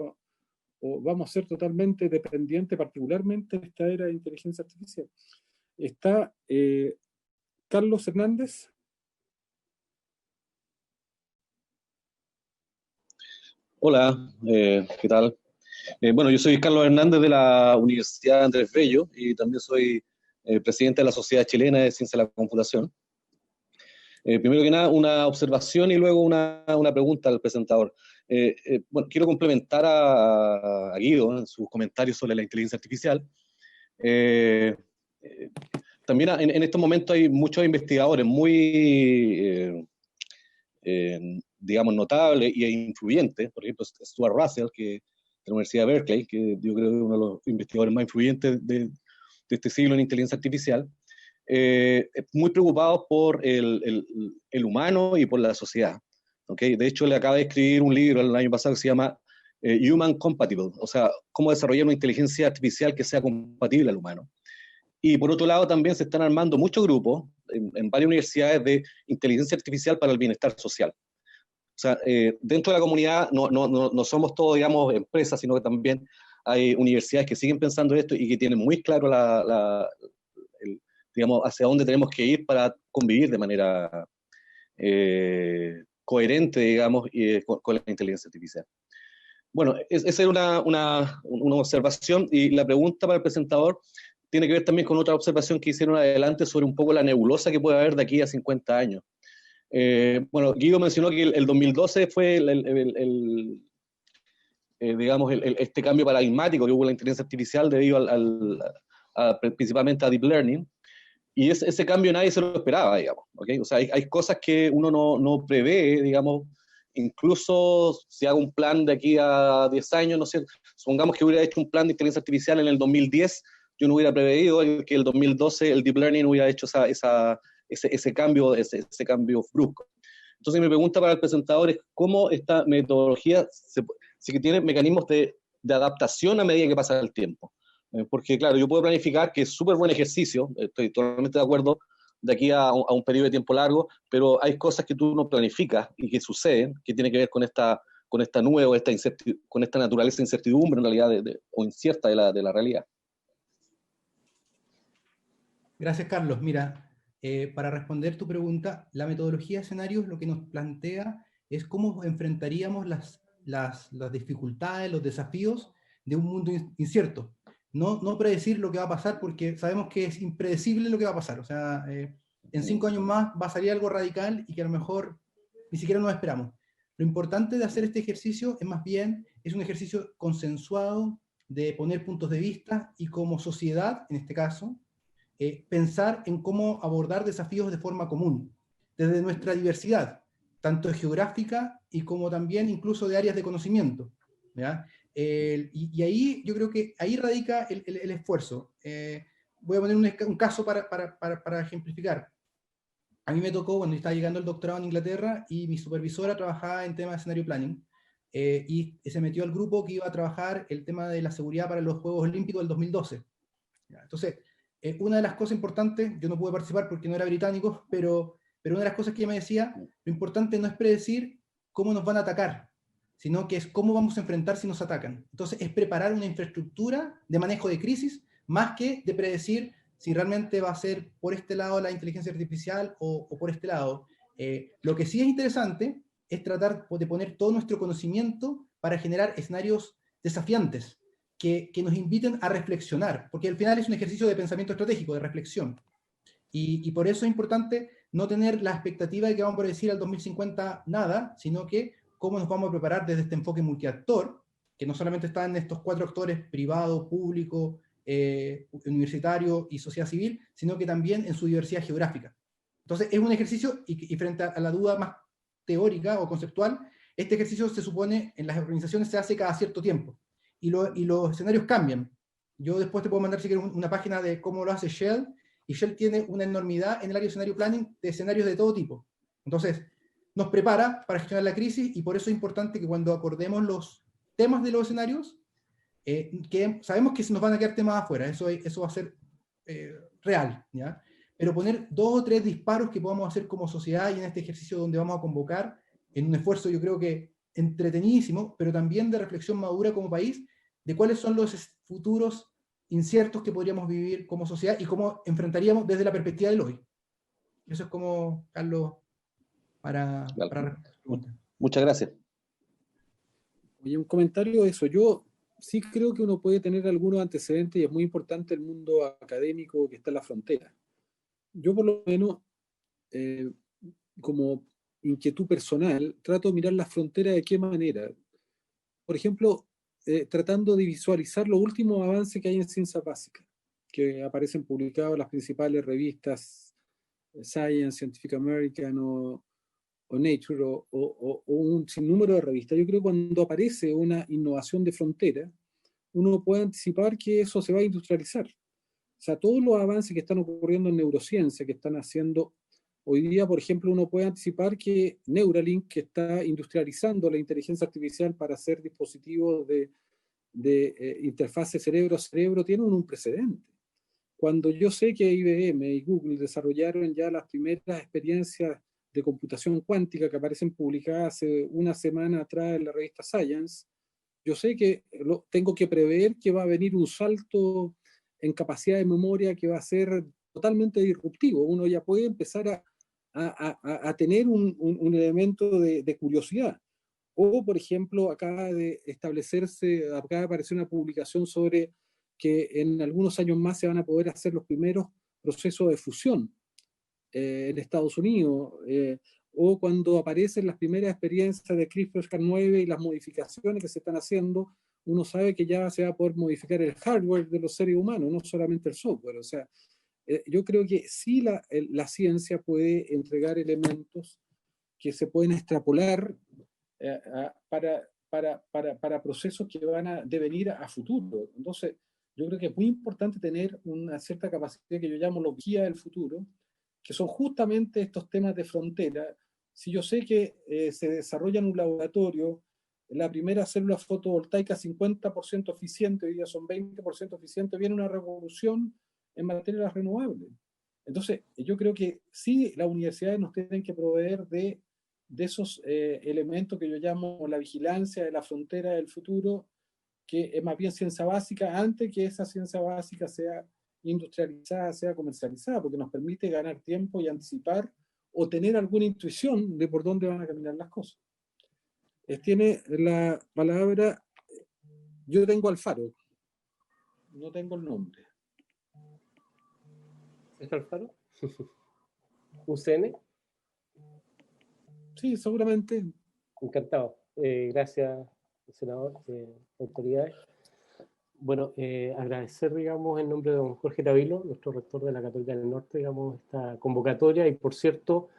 o vamos a ser totalmente dependientes, particularmente en esta era de inteligencia artificial. Está Carlos Hernández. Hola, ¿qué tal? Bueno, yo soy Carlos Hernández de la Universidad Andrés Bello y también soy presidente de la Sociedad Chilena de Ciencia de la Computación. Primero que nada, una observación y luego una pregunta al presentador. Bueno, quiero complementar a Guido en sus comentarios sobre la inteligencia artificial. También en estos momentos hay muchos investigadores muy, digamos, notables e influyentes. Por ejemplo, Stuart Russell, que de la Universidad de Berkeley, que yo creo que es uno de los investigadores más influyentes de este siglo en inteligencia artificial, muy preocupados por el humano y por la sociedad. ¿Okay? De hecho, le acaba de escribir un libro el año pasado que se llama Human Compatible, o sea, cómo desarrollar una inteligencia artificial que sea compatible al humano. Y por otro lado, también se están armando muchos grupos en varias universidades de inteligencia artificial para el bienestar social. O sea, dentro de la comunidad no somos todos, digamos, empresas, sino que también hay universidades que siguen pensando esto y que tienen muy claro digamos, hacia dónde tenemos que ir para convivir de manera coherente, digamos, con la inteligencia artificial. Bueno, esa era una observación, y la pregunta para el presentador tiene que ver también con otra observación que hicieron adelante sobre un poco la nebulosa que puede haber de aquí a 50 años. Bueno, Guido mencionó que el 2012 fue digamos, este cambio paradigmático que hubo en la inteligencia artificial debido principalmente a Deep Learning, y ese cambio nadie se lo esperaba, digamos, ¿okay? O sea, hay cosas que uno no prevé, digamos, incluso si hago un plan de aquí a 10 años, no sé, supongamos que hubiera hecho un plan de inteligencia artificial en el 2010, yo no hubiera preveído que el 2012 el Deep Learning hubiera hecho ese cambio brusco. Entonces mi pregunta para el presentador es cómo esta metodología sí que tiene mecanismos de adaptación a medida que pasa el tiempo. Porque claro, yo puedo planificar, que es súper buen ejercicio, estoy totalmente de acuerdo, de aquí a un periodo de tiempo largo, pero hay cosas que tú no planificas y que suceden, que tienen que ver con esta nube o con esta naturaleza de incertidumbre en realidad, o incierta de la realidad. Gracias, Carlos. Mira, para responder tu pregunta, la metodología de escenarios lo que nos plantea es cómo enfrentaríamos las dificultades, los desafíos de un mundo incierto. No predecir lo que va a pasar, porque sabemos que es impredecible lo que va a pasar. O sea, en 5 años más va a salir algo radical y que a lo mejor ni siquiera nos esperamos. Lo importante de hacer este ejercicio es más bien, es un ejercicio consensuado de poner puntos de vista y como sociedad, en este caso, pensar en cómo abordar desafíos de forma común, desde nuestra diversidad, tanto geográfica y como también incluso de áreas de conocimiento, ¿ya? Y ahí yo creo que ahí radica el esfuerzo. Voy a poner un caso para ejemplificar. A mí me tocó, cuando estaba llegando el doctorado en Inglaterra, y mi supervisora trabajaba en temas de escenario planning, y se metió al grupo que iba a trabajar el tema de la seguridad para los Juegos Olímpicos del 2012. ¿Ya? Entonces, una de las cosas importantes, yo no pude participar porque no era británico, pero una de las cosas que ella me decía, lo importante no es predecir cómo nos van a atacar, sino que es cómo vamos a enfrentar si nos atacan. Entonces, es preparar una infraestructura de manejo de crisis, más que de predecir si realmente va a ser por este lado la inteligencia artificial o por este lado. Lo que sí es interesante es tratar de poner todo nuestro conocimiento para generar escenarios desafiantes, que nos inviten a reflexionar, porque al final es un ejercicio de pensamiento estratégico, de reflexión. Y por eso es importante no tener la expectativa de que vamos a predecir al 2050 nada, sino que cómo nos vamos a preparar desde este enfoque multiactor, que no solamente está en estos 4 actores, privado, público, universitario y sociedad civil, sino que también en su diversidad geográfica. Entonces es un ejercicio, y frente a la duda más teórica o conceptual, este ejercicio se supone en las organizaciones se hace cada cierto tiempo. Y los escenarios cambian. Yo después te puedo mandar si quieres una página de cómo lo hace Shell, y Shell tiene una enormidad en el área de escenario planning de escenarios de todo tipo. Entonces, nos prepara para gestionar la crisis, y por eso es importante que cuando acordemos los temas de los escenarios, que sabemos que se nos van a quedar temas afuera, eso va a ser real, ¿ya? Pero poner 2 o 3 disparos que podamos hacer como sociedad, y en este ejercicio donde vamos a convocar, en un esfuerzo yo creo que entretenidísimo, pero también de reflexión madura como país, de cuáles son los futuros inciertos que podríamos vivir como sociedad y cómo enfrentaríamos desde la perspectiva del hoy. Eso es como, Carlos, para Muchas gracias. Oye, un comentario de eso. Yo sí creo que uno puede tener algunos antecedentes y es muy importante el mundo académico que está en la frontera. Yo por lo menos, como inquietud personal, trato de mirar la frontera de qué manera. Por ejemplo, tratando de visualizar los últimos avances que hay en ciencia básica, que aparecen publicados en las principales revistas Science, Scientific American o Nature o un sinnúmero de revistas. Yo creo que cuando aparece una innovación de frontera, uno puede anticipar que eso se va a industrializar. O sea, todos los avances que están ocurriendo en neurociencia, que están haciendo hoy día, por ejemplo, uno puede anticipar que Neuralink, que está industrializando la inteligencia artificial para hacer dispositivos de interfase cerebro-cerebro, tiene un precedente. Cuando yo sé que IBM y Google desarrollaron ya las primeras experiencias de computación cuántica que aparecen publicadas hace una semana atrás en la revista Science, yo sé que tengo que prever que va a venir un salto en capacidad de memoria que va a ser totalmente disruptivo. Uno ya puede empezar a tener un elemento de curiosidad. O, por ejemplo, acaba de aparecer una publicación sobre que en algunos años más se van a poder hacer los primeros procesos de fusión en Estados Unidos, o cuando aparecen las primeras experiencias de CRISPR-Cas9 y las modificaciones que se están haciendo, uno sabe que ya se va a poder modificar el hardware de los seres humanos, no solamente el software. O sea, yo creo que sí la ciencia puede entregar elementos que se pueden extrapolar para procesos que van a devenir a futuro. Entonces, yo creo que es muy importante tener una cierta capacidad que yo llamo logía del futuro, que son justamente estos temas de frontera. Si yo sé que se desarrolla en un laboratorio la primera célula fotovoltaica 50% eficiente, hoy día son 20% eficientes, viene una revolución en materia de las renovables. Entonces, yo creo que sí, las universidades nos tienen que proveer de esos elementos que yo llamo la vigilancia de la frontera del futuro, que es más bien ciencia básica, antes que esa ciencia básica sea industrializada, sea comercializada, porque nos permite ganar tiempo y anticipar o tener alguna intuición de por dónde van a caminar las cosas. Tiene la palabra, yo tengo Alfaro, no tengo el nombre. ¿Es Alfaro? ¿UCN? Sí, seguramente. Encantado. Gracias, senador, autoridades. Bueno, agradecer, digamos, en nombre de don Jorge Tavilo, nuestro rector de la Católica del Norte, digamos, esta convocatoria y, por cierto,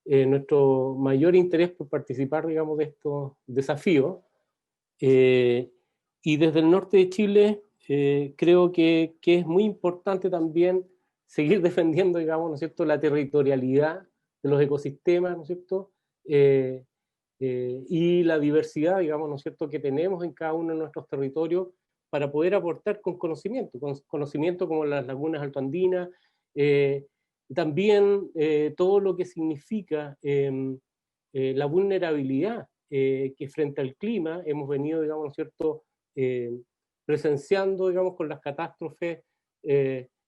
nuestro mayor interés por participar, digamos, de estos desafíos. Y desde el norte de Chile creo que es muy importante también seguir defendiendo, digamos, ¿no es cierto?, la territorialidad de los ecosistemas, ¿no es cierto?, y la diversidad, digamos, ¿no es cierto?, que tenemos en cada uno de nuestros territorios para poder aportar con conocimiento como las lagunas altoandinas, también todo lo que significa la vulnerabilidad que frente al clima hemos venido, digamos, ¿no es cierto?, presenciando, digamos, con las catástrofes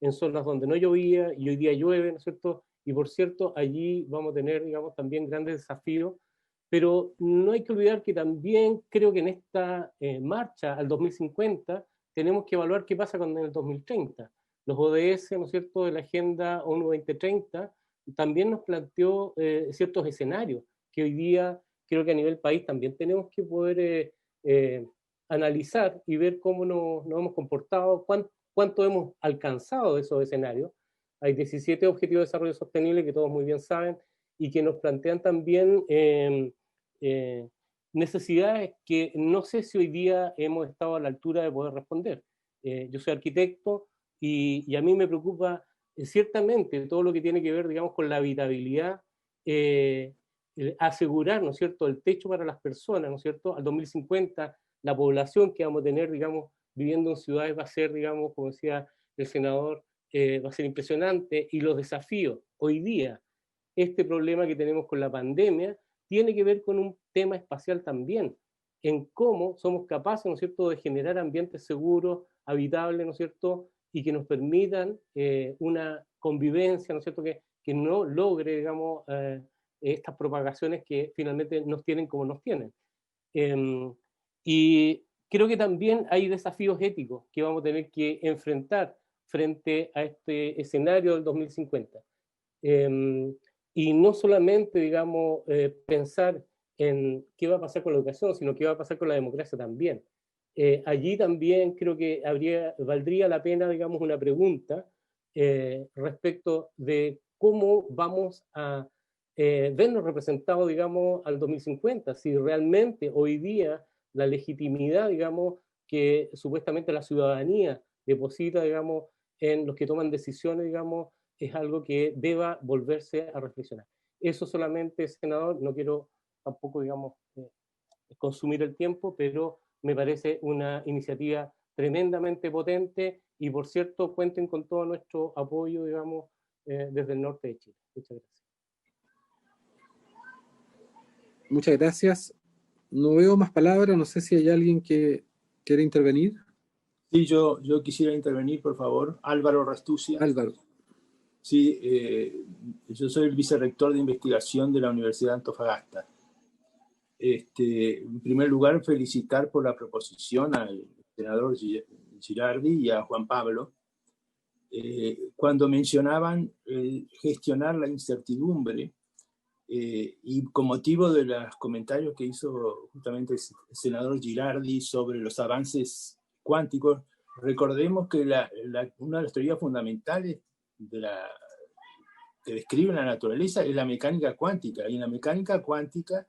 en zonas donde no llovía y hoy día llueve, ¿no es cierto?, y por cierto, allí vamos a tener, digamos, también grandes desafíos, pero no hay que olvidar que también creo que en esta marcha al 2050 tenemos que evaluar qué pasa con el 2030. Los ODS, ¿no es cierto?, de la Agenda ONU 2030 también nos planteó ciertos escenarios que hoy día creo que a nivel país también tenemos que poder analizar y ver cómo nos hemos comportado, cuánto hemos alcanzado de esos escenarios. Hay 17 Objetivos de Desarrollo Sostenible que todos muy bien saben y que nos plantean también necesidades que no sé si hoy día hemos estado a la altura de poder responder. Yo soy arquitecto y a mí me preocupa ciertamente todo lo que tiene que ver, digamos, con la habitabilidad, asegurar, ¿no es cierto?, el techo para las personas, ¿no es cierto? Al 2050 la población que vamos a tener, digamos, viviendo en ciudades va a ser, digamos, como decía el senador, va a ser impresionante, y los desafíos hoy día, este problema que tenemos con la pandemia, tiene que ver con un tema espacial también, en cómo somos capaces, ¿no es cierto?, de generar ambientes seguros, habitables, ¿no es cierto?, y que nos permitan una convivencia, ¿no es cierto?, que no logre, digamos, estas propagaciones que finalmente nos tienen como nos tienen. Y creo que también hay desafíos éticos que vamos a tener que enfrentar frente a este escenario del 2050. Y no solamente, digamos, pensar en qué va a pasar con la educación, sino qué va a pasar con la democracia también. Allí también creo que valdría la pena, digamos, una pregunta respecto de cómo vamos a vernos representados, digamos, al 2050, si realmente hoy día la legitimidad, digamos, que supuestamente la ciudadanía deposita, digamos, en los que toman decisiones, digamos, es algo que deba volverse a reflexionar. Eso solamente, senador, no quiero tampoco, digamos, consumir el tiempo, pero me parece una iniciativa tremendamente potente y, por cierto, cuenten con todo nuestro apoyo, digamos, desde el norte de Chile. Muchas gracias. Muchas gracias. No veo más palabras, no sé si hay alguien que quiere intervenir. Sí, yo quisiera intervenir, por favor. Álvaro Rastucia. Álvaro. Sí, yo soy el vicerrector de investigación de la Universidad de Antofagasta. En primer lugar, felicitar por la proposición al senador Girardi y a Juan Pablo. Cuando mencionaban gestionar la incertidumbre, y con motivo de los comentarios que hizo justamente el senador Girardi sobre los avances cuánticos, recordemos que una de las teorías fundamentales que describe la naturaleza es la mecánica cuántica, y en la mecánica cuántica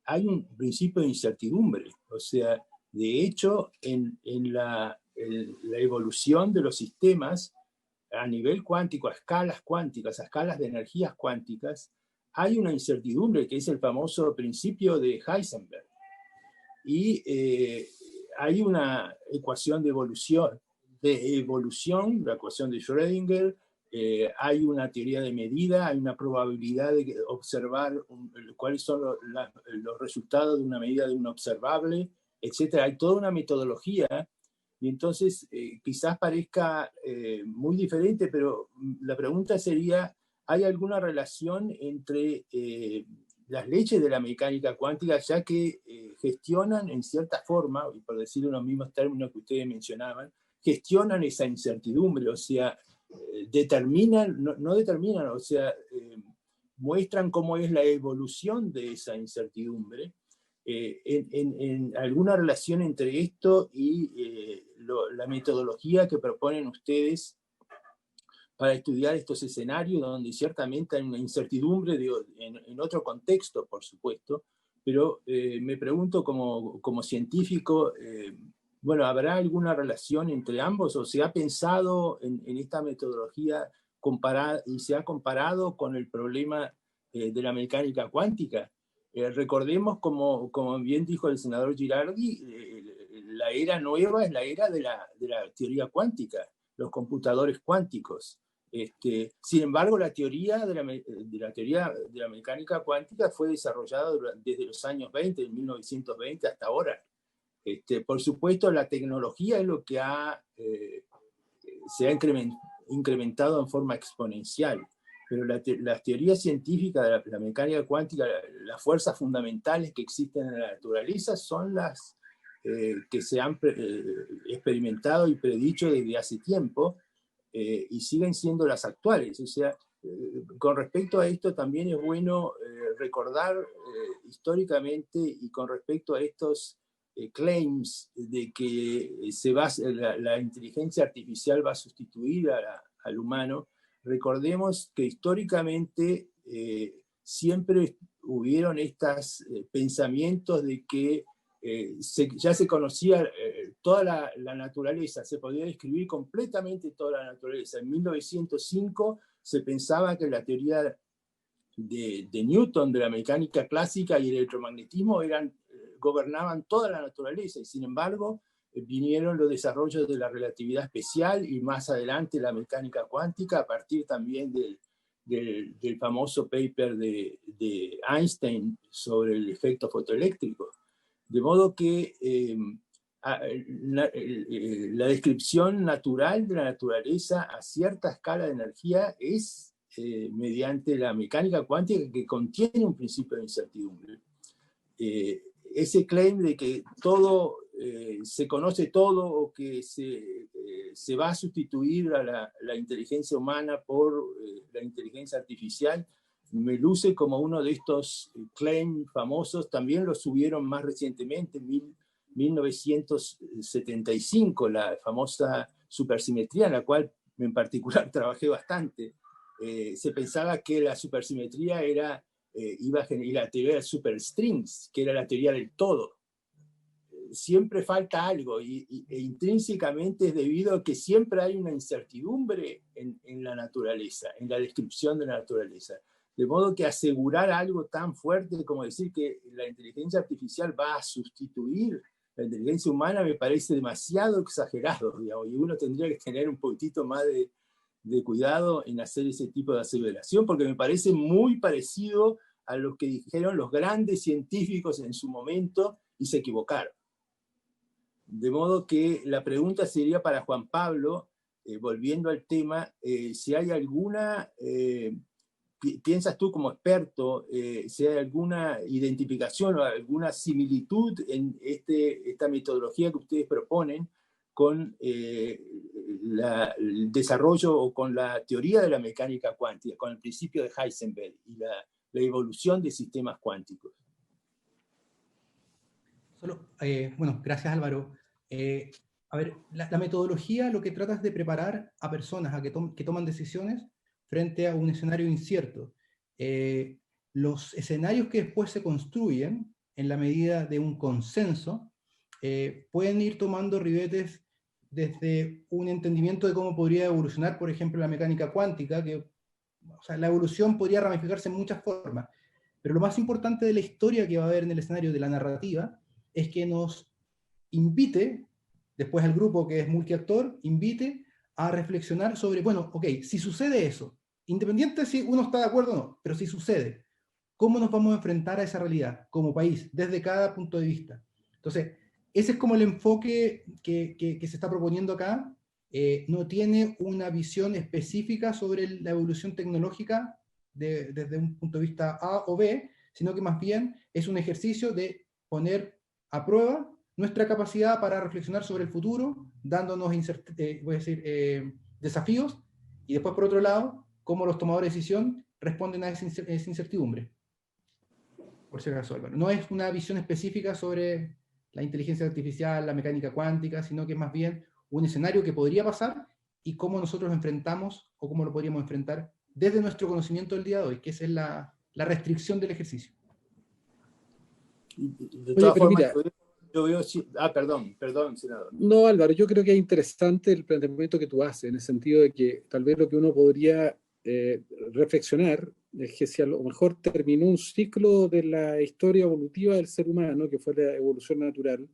hay un principio de incertidumbre. O sea, de hecho, en la evolución de los sistemas a nivel cuántico, a escalas cuánticas, a escalas de energías cuánticas, hay una incertidumbre que es el famoso principio de Heisenberg. Y hay una ecuación de evolución, la ecuación de Schrödinger, hay una teoría de medida, hay una probabilidad de observar cuáles son los resultados de una medida de un observable, etc. Hay toda una metodología, y entonces quizás parezca muy diferente, pero la pregunta sería, ¿hay alguna relación entre las leyes de la mecánica cuántica, ya que gestionan en cierta forma, y por decir en los mismos términos que ustedes mencionaban, gestionan esa incertidumbre, o sea, determinan, no determinan, o sea, muestran cómo es la evolución de esa incertidumbre, en alguna relación entre esto y la metodología que proponen ustedes para estudiar estos escenarios donde ciertamente hay una incertidumbre en otro contexto, por supuesto, pero me pregunto como científico, bueno, ¿habrá alguna relación entre ambos o se ha pensado en esta metodología y se ha comparado con el problema de la mecánica cuántica? Recordemos, como bien dijo el senador Girardi, la era nueva es la era de la teoría cuántica, los computadores cuánticos. Sin embargo, la teoría de la mecánica cuántica fue desarrollada desde los años 20, de 1920 hasta ahora. Por supuesto, la tecnología es lo que se ha incrementado en forma exponencial, pero las teorías científicas de la mecánica cuántica, las fuerzas fundamentales que existen en la naturaleza son las que se han experimentado y predicho desde hace tiempo, y siguen siendo las actuales. O sea, con respecto a esto también es bueno recordar históricamente, y con respecto a estos claims de que la inteligencia artificial va a sustituir al humano, recordemos que históricamente siempre hubieron estos pensamientos de que ya se conocía toda la naturaleza, se podía describir completamente toda la naturaleza. En 1905 se pensaba que la teoría de Newton, de la mecánica clásica y el electromagnetismo gobernaban toda la naturaleza, y sin embargo vinieron los desarrollos de la relatividad especial y más adelante la mecánica cuántica, a partir también del famoso paper de Einstein sobre el efecto fotoeléctrico. De modo que la descripción natural de la naturaleza a cierta escala de energía es mediante la mecánica cuántica, que contiene un principio de incertidumbre. Ese claim de que todo se conoce todo o que se va a sustituir a la inteligencia humana por la inteligencia artificial, me luce como uno de estos claims famosos. También lo subieron más recientemente, en 1975, la famosa supersimetría, en la cual en particular trabajé bastante. Se pensaba que la supersimetría iba a generar la teoría de superstrings, que era la teoría del todo. Siempre falta algo e intrínsecamente es debido a que siempre hay una incertidumbre en la naturaleza, en la descripción de la naturaleza. De modo que asegurar algo tan fuerte como decir que la inteligencia artificial va a sustituir la inteligencia humana me parece demasiado exagerado, digamos, y uno tendría que tener un poquitito más de cuidado en hacer ese tipo de aseveración, porque me parece muy parecido a lo que dijeron los grandes científicos en su momento y se equivocaron. De modo que la pregunta sería para Juan Pablo, volviendo al tema, si hay alguna, piensas tú como experto, si hay alguna identificación o alguna similitud en esta metodología que ustedes proponen con el desarrollo o con la teoría de la mecánica cuántica, con el principio de Heisenberg y la evolución de sistemas cuánticos. Bueno, gracias Álvaro. A ver, la metodología lo que trata es de preparar a personas a que toman decisiones frente a un escenario incierto. Los escenarios que después se construyen en la medida de un consenso pueden ir tomando ribetes desde un entendimiento de cómo podría evolucionar, por ejemplo, la mecánica cuántica, o sea, la evolución podría ramificarse en muchas formas, pero lo más importante de la historia que va a haber en el escenario de la narrativa es que nos invite, después el grupo que es multiactor, invite a reflexionar sobre, bueno, ok, si sucede eso, independiente si uno está de acuerdo o no, pero si sucede, ¿cómo nos vamos a enfrentar a esa realidad como país, desde cada punto de vista? Entonces, ese es como el enfoque que se está proponiendo acá. No tiene una visión específica sobre la evolución tecnológica desde un punto de vista A o B, sino que más bien es un ejercicio de poner a prueba nuestra capacidad para reflexionar sobre el futuro, dándonos desafíos, y después, por otro lado, cómo los tomadores de decisión responden a esa incertidumbre. Por si acaso, Álvaro. No es una visión específica sobre la inteligencia artificial, la mecánica cuántica, sino que es más bien un escenario que podría pasar y cómo nosotros lo enfrentamos o cómo lo podríamos enfrentar desde nuestro conocimiento del día de hoy, que esa es la restricción del ejercicio. De todas formas, yo veo... perdón, senador. No, Álvaro, yo creo que es interesante el planteamiento que tú haces, en el sentido de que tal vez lo que uno podría reflexionar es que si a lo mejor terminó un ciclo de la historia evolutiva del ser humano, que fue la evolución natural,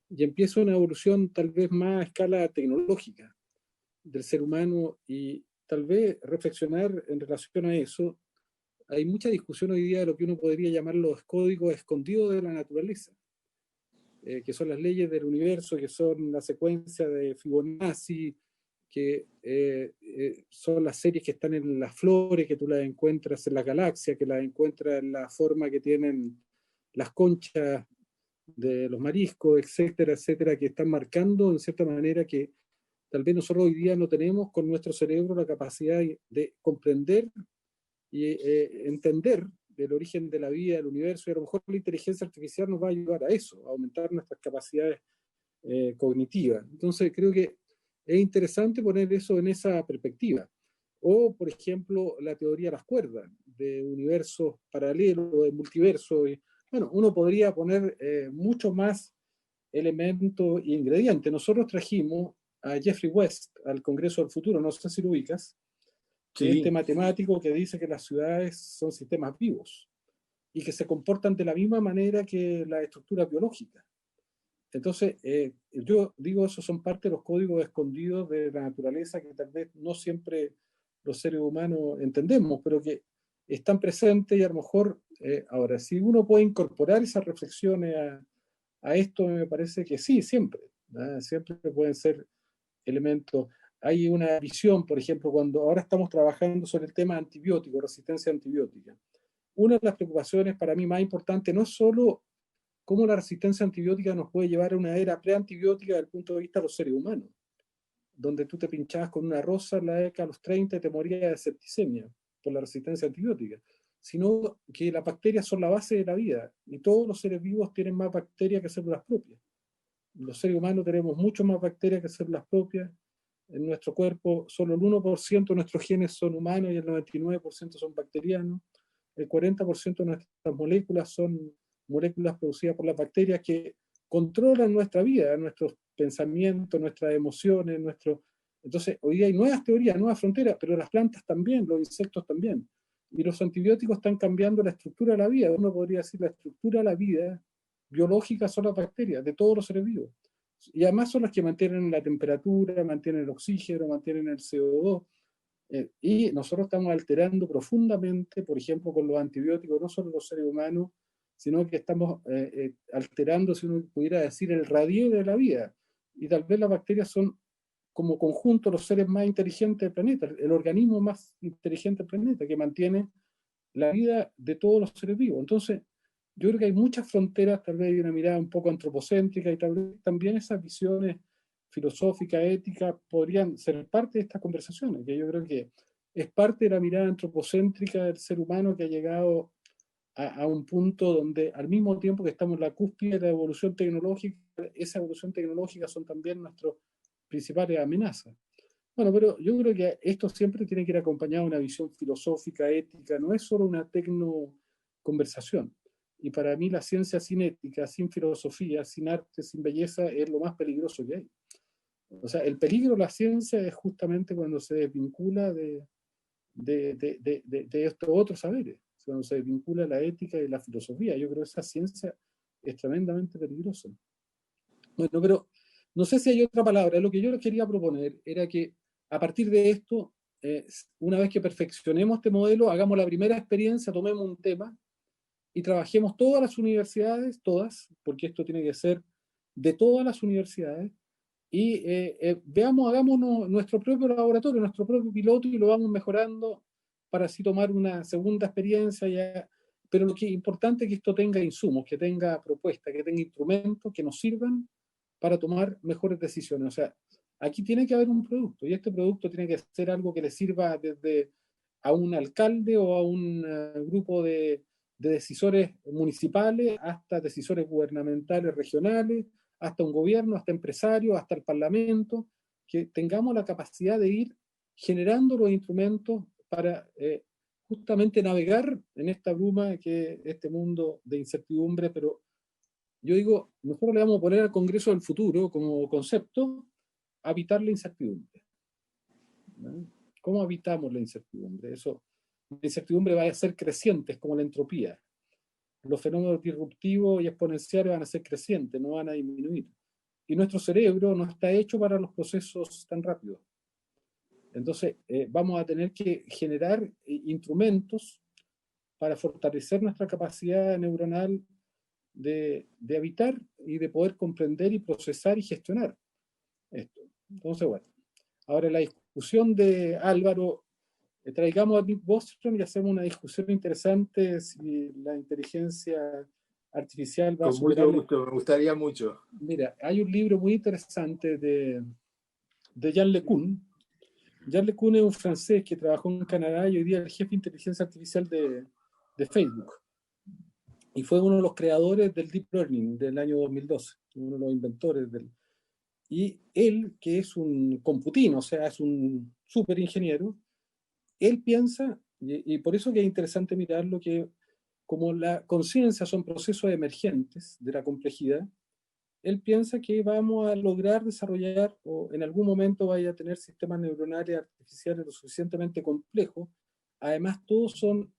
y empieza una evolución tal vez más a escala tecnológica del ser humano, y tal vez reflexionar en relación a eso. Hay mucha discusión hoy día de lo que uno podría llamar los códigos escondidos de la naturaleza, que son las leyes del universo, que son la secuencia de Fibonacci, que son las series que están en las flores, que tú las encuentras en las galaxias, que las encuentras en la forma que tienen las conchas de los mariscos, etcétera, etcétera, que están marcando en cierta manera que tal vez nosotros hoy día no tenemos con nuestro cerebro la capacidad de comprender y entender del origen de la vida, del universo, y a lo mejor la inteligencia artificial nos va a ayudar a eso, a aumentar nuestras capacidades cognitivas. Entonces creo que es interesante poner eso en esa perspectiva. O, por ejemplo, la teoría de las cuerdas, de universos paralelos, de multiverso. Y, bueno, uno podría poner mucho más elementos e ingredientes. Nosotros trajimos a Jeffrey West al Congreso del Futuro, no sé si lo ubicas, que es este matemático que dice que las ciudades son sistemas vivos y que se comportan de la misma manera que la estructura biológica. Entonces, yo digo, esos son parte de los códigos escondidos de la naturaleza que tal vez no siempre los seres humanos entendemos, pero que están presentes y a lo mejor, ahora, si uno puede incorporar esas reflexiones a esto, me parece que sí, siempre, ¿no? Siempre pueden ser elementos. Hay una visión, por ejemplo, cuando ahora estamos trabajando sobre el tema antibiótico, resistencia antibiótica. Una de las preocupaciones para mí más importantes no es solo cómo la resistencia antibiótica nos puede llevar a una era preantibiótica desde el punto de vista de los seres humanos, donde tú te pinchabas con una rosa en la década de los 30 y te morías de septicemia por la resistencia antibiótica, sino que las bacterias son la base de la vida, y todos los seres vivos tienen más bacterias que células propias. Los seres humanos tenemos mucho más bacterias que células propias. En nuestro cuerpo solo el 1% de nuestros genes son humanos y el 99% son bacterianos. El 40% de nuestras moléculas son moléculas producidas por las bacterias que controlan nuestra vida, nuestros pensamientos, nuestras emociones, Entonces, hoy día hay nuevas teorías, nuevas fronteras, pero las plantas también, los insectos también. Y los antibióticos están cambiando la estructura de la vida. Uno podría decir la estructura de la vida biológica son las bacterias, de todos los seres vivos. Y además son las que mantienen la temperatura, mantienen el oxígeno, mantienen el CO2. Y nosotros estamos alterando profundamente, por ejemplo, con los antibióticos, no solo los seres humanos, sino que estamos alterando, si uno pudiera decir, el radier de la vida. Y tal vez las bacterias son, como conjunto, los seres más inteligentes del planeta, el organismo más inteligente del planeta, que mantiene la vida de todos los seres vivos. Entonces, yo creo que hay muchas fronteras, tal vez hay una mirada un poco antropocéntrica, y tal vez también esas visiones filosóficas, éticas, podrían ser parte de estas conversaciones, que yo creo que es parte de la mirada antropocéntrica del ser humano que ha llegado a un punto donde, al mismo tiempo que estamos en la cúspide de la evolución tecnológica, esa evolución tecnológica son también nuestras principales amenazas. Bueno, pero yo creo que esto siempre tiene que ir acompañado de una visión filosófica, ética, no es solo una tecno-conversación. Y para mí la ciencia sin ética, sin filosofía, sin arte, sin belleza, es lo más peligroso que hay. O sea, el peligro de la ciencia es justamente cuando se desvincula de estos otros saberes, cuando se desvincula la ética y la filosofía. Yo creo que esa ciencia es tremendamente peligrosa. Bueno, pero no sé si hay otra palabra. Lo que yo les quería proponer era que a partir de esto, una vez que perfeccionemos este modelo, hagamos la primera experiencia, tomemos un tema y trabajemos todas las universidades, todas, porque esto tiene que ser de todas las universidades, y veamos, hagamos nuestro propio laboratorio, nuestro propio piloto, y lo vamos mejorando para así tomar una segunda experiencia. Ya. Pero lo que es importante es que esto tenga insumos, que tenga propuestas, que tenga instrumentos que nos sirvan para tomar mejores decisiones. O sea, aquí tiene que haber un producto, y este producto tiene que ser algo que le sirva desde a un alcalde o a un grupo de decisores municipales hasta decisores gubernamentales regionales, hasta un gobierno, hasta empresarios, hasta el parlamento, que tengamos la capacidad de ir generando los instrumentos para justamente navegar en esta bruma que es este mundo de incertidumbre. Pero yo digo, nosotros le vamos a poner al Congreso del Futuro como concepto, habitar la incertidumbre. ¿No? ¿Cómo habitamos la incertidumbre? La incertidumbre va a ser creciente, es como la entropía. Los fenómenos disruptivos y exponenciales van a ser crecientes, no van a disminuir. Y nuestro cerebro no está hecho para los procesos tan rápidos. Entonces, vamos a tener que generar instrumentos para fortalecer nuestra capacidad neuronal de habitar y de poder comprender y procesar y gestionar esto. Entonces, bueno, ahora la discusión de Álvaro, traigamos a Nick Bostrom y hacemos una discusión interesante si la inteligencia artificial va a superar. Con mucho gusto, me gustaría mucho. Mira, hay un libro muy interesante de Jean LeCun. Jean LeCun es un francés que trabajó en Canadá y hoy día es el jefe de inteligencia artificial de Facebook. Y fue uno de los creadores del Deep Learning del año 2012, uno de los inventores Y él, que es un computino, o sea, es un súper ingeniero, él piensa, y por eso que es interesante mirarlo, que como la conciencia son procesos emergentes de la complejidad, él piensa que vamos a lograr desarrollar, o en algún momento vaya a tener sistemas neuronales artificiales lo suficientemente complejos. Además, todos son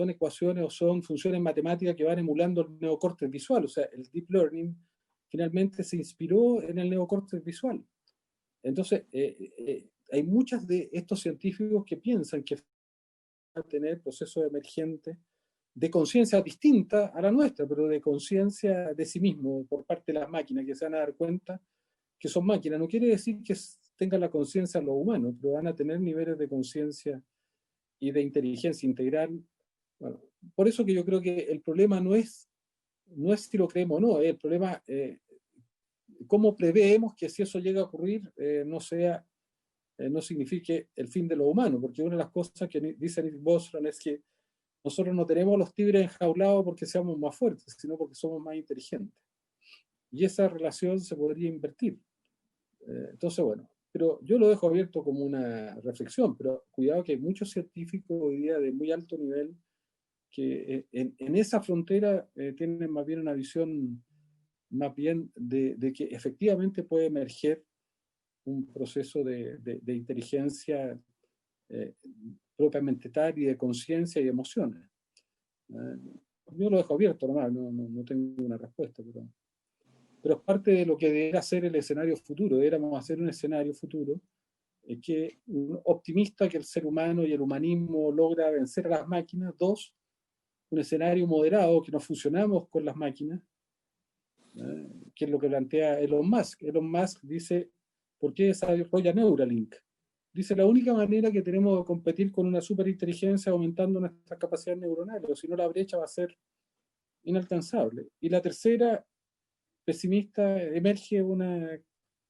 ecuaciones o son funciones matemáticas que van emulando el neocórtex visual. O sea, el Deep Learning finalmente se inspiró en el neocórtex visual. Entonces, hay muchos de estos científicos que piensan que van a tener procesos emergentes de conciencia distinta a la nuestra, pero de conciencia de sí mismo por parte de las máquinas, que se van a dar cuenta que son máquinas. No quiere decir que tengan la conciencia los humanos, pero van a tener niveles de conciencia y de inteligencia integral. Bueno, por eso que yo creo que el problema no es no es si lo creemos o no, el problema cómo preveemos que si eso llega a ocurrir no signifique el fin de lo humano, porque una de las cosas que dice Nick Bostrom es que nosotros no tenemos los tigres enjaulados porque seamos más fuertes, sino porque somos más inteligentes. Y esa relación se podría invertir. Entonces, bueno, pero yo lo dejo abierto como una reflexión, pero cuidado que hay muchos científicos hoy día de muy alto nivel que en esa frontera tienen más bien una visión más bien de que efectivamente puede emerger un proceso de inteligencia propiamente tal y de conciencia y emociones. Yo lo dejo abierto nomás, no tengo una respuesta, pero es parte de lo que debería ser el escenario futuro. Deberíamos hacer un escenario futuro optimista que el ser humano y el humanismo logra vencer a las máquinas. 2, un escenario moderado que no funcionamos con las máquinas, que es lo que plantea Elon Musk. Elon Musk dice, ¿por qué desarrolla Neuralink? Dice, la única manera que tenemos de competir con una superinteligencia es aumentando nuestras capacidades neuronales, o si no la brecha va a ser inalcanzable. Y la tercera, pesimista, emerge una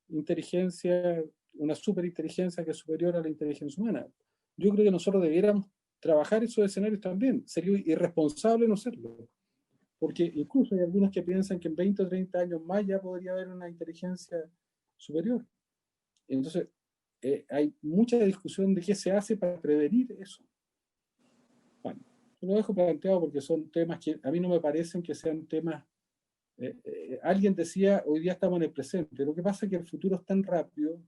inteligencia, una superinteligencia que es superior a la inteligencia humana. Yo creo que nosotros debiéramos trabajar esos escenarios también. Sería irresponsable no serlo. Porque incluso hay algunos que piensan que en 20 o 30 años más ya podría haber una inteligencia superior. Entonces, hay mucha discusión de qué se hace para prevenir eso. Bueno, yo lo dejo planteado porque son temas que a mí no me parecen que sean temas. Alguien decía, hoy día estamos en el presente. Lo que pasa es que el futuro es tan rápido,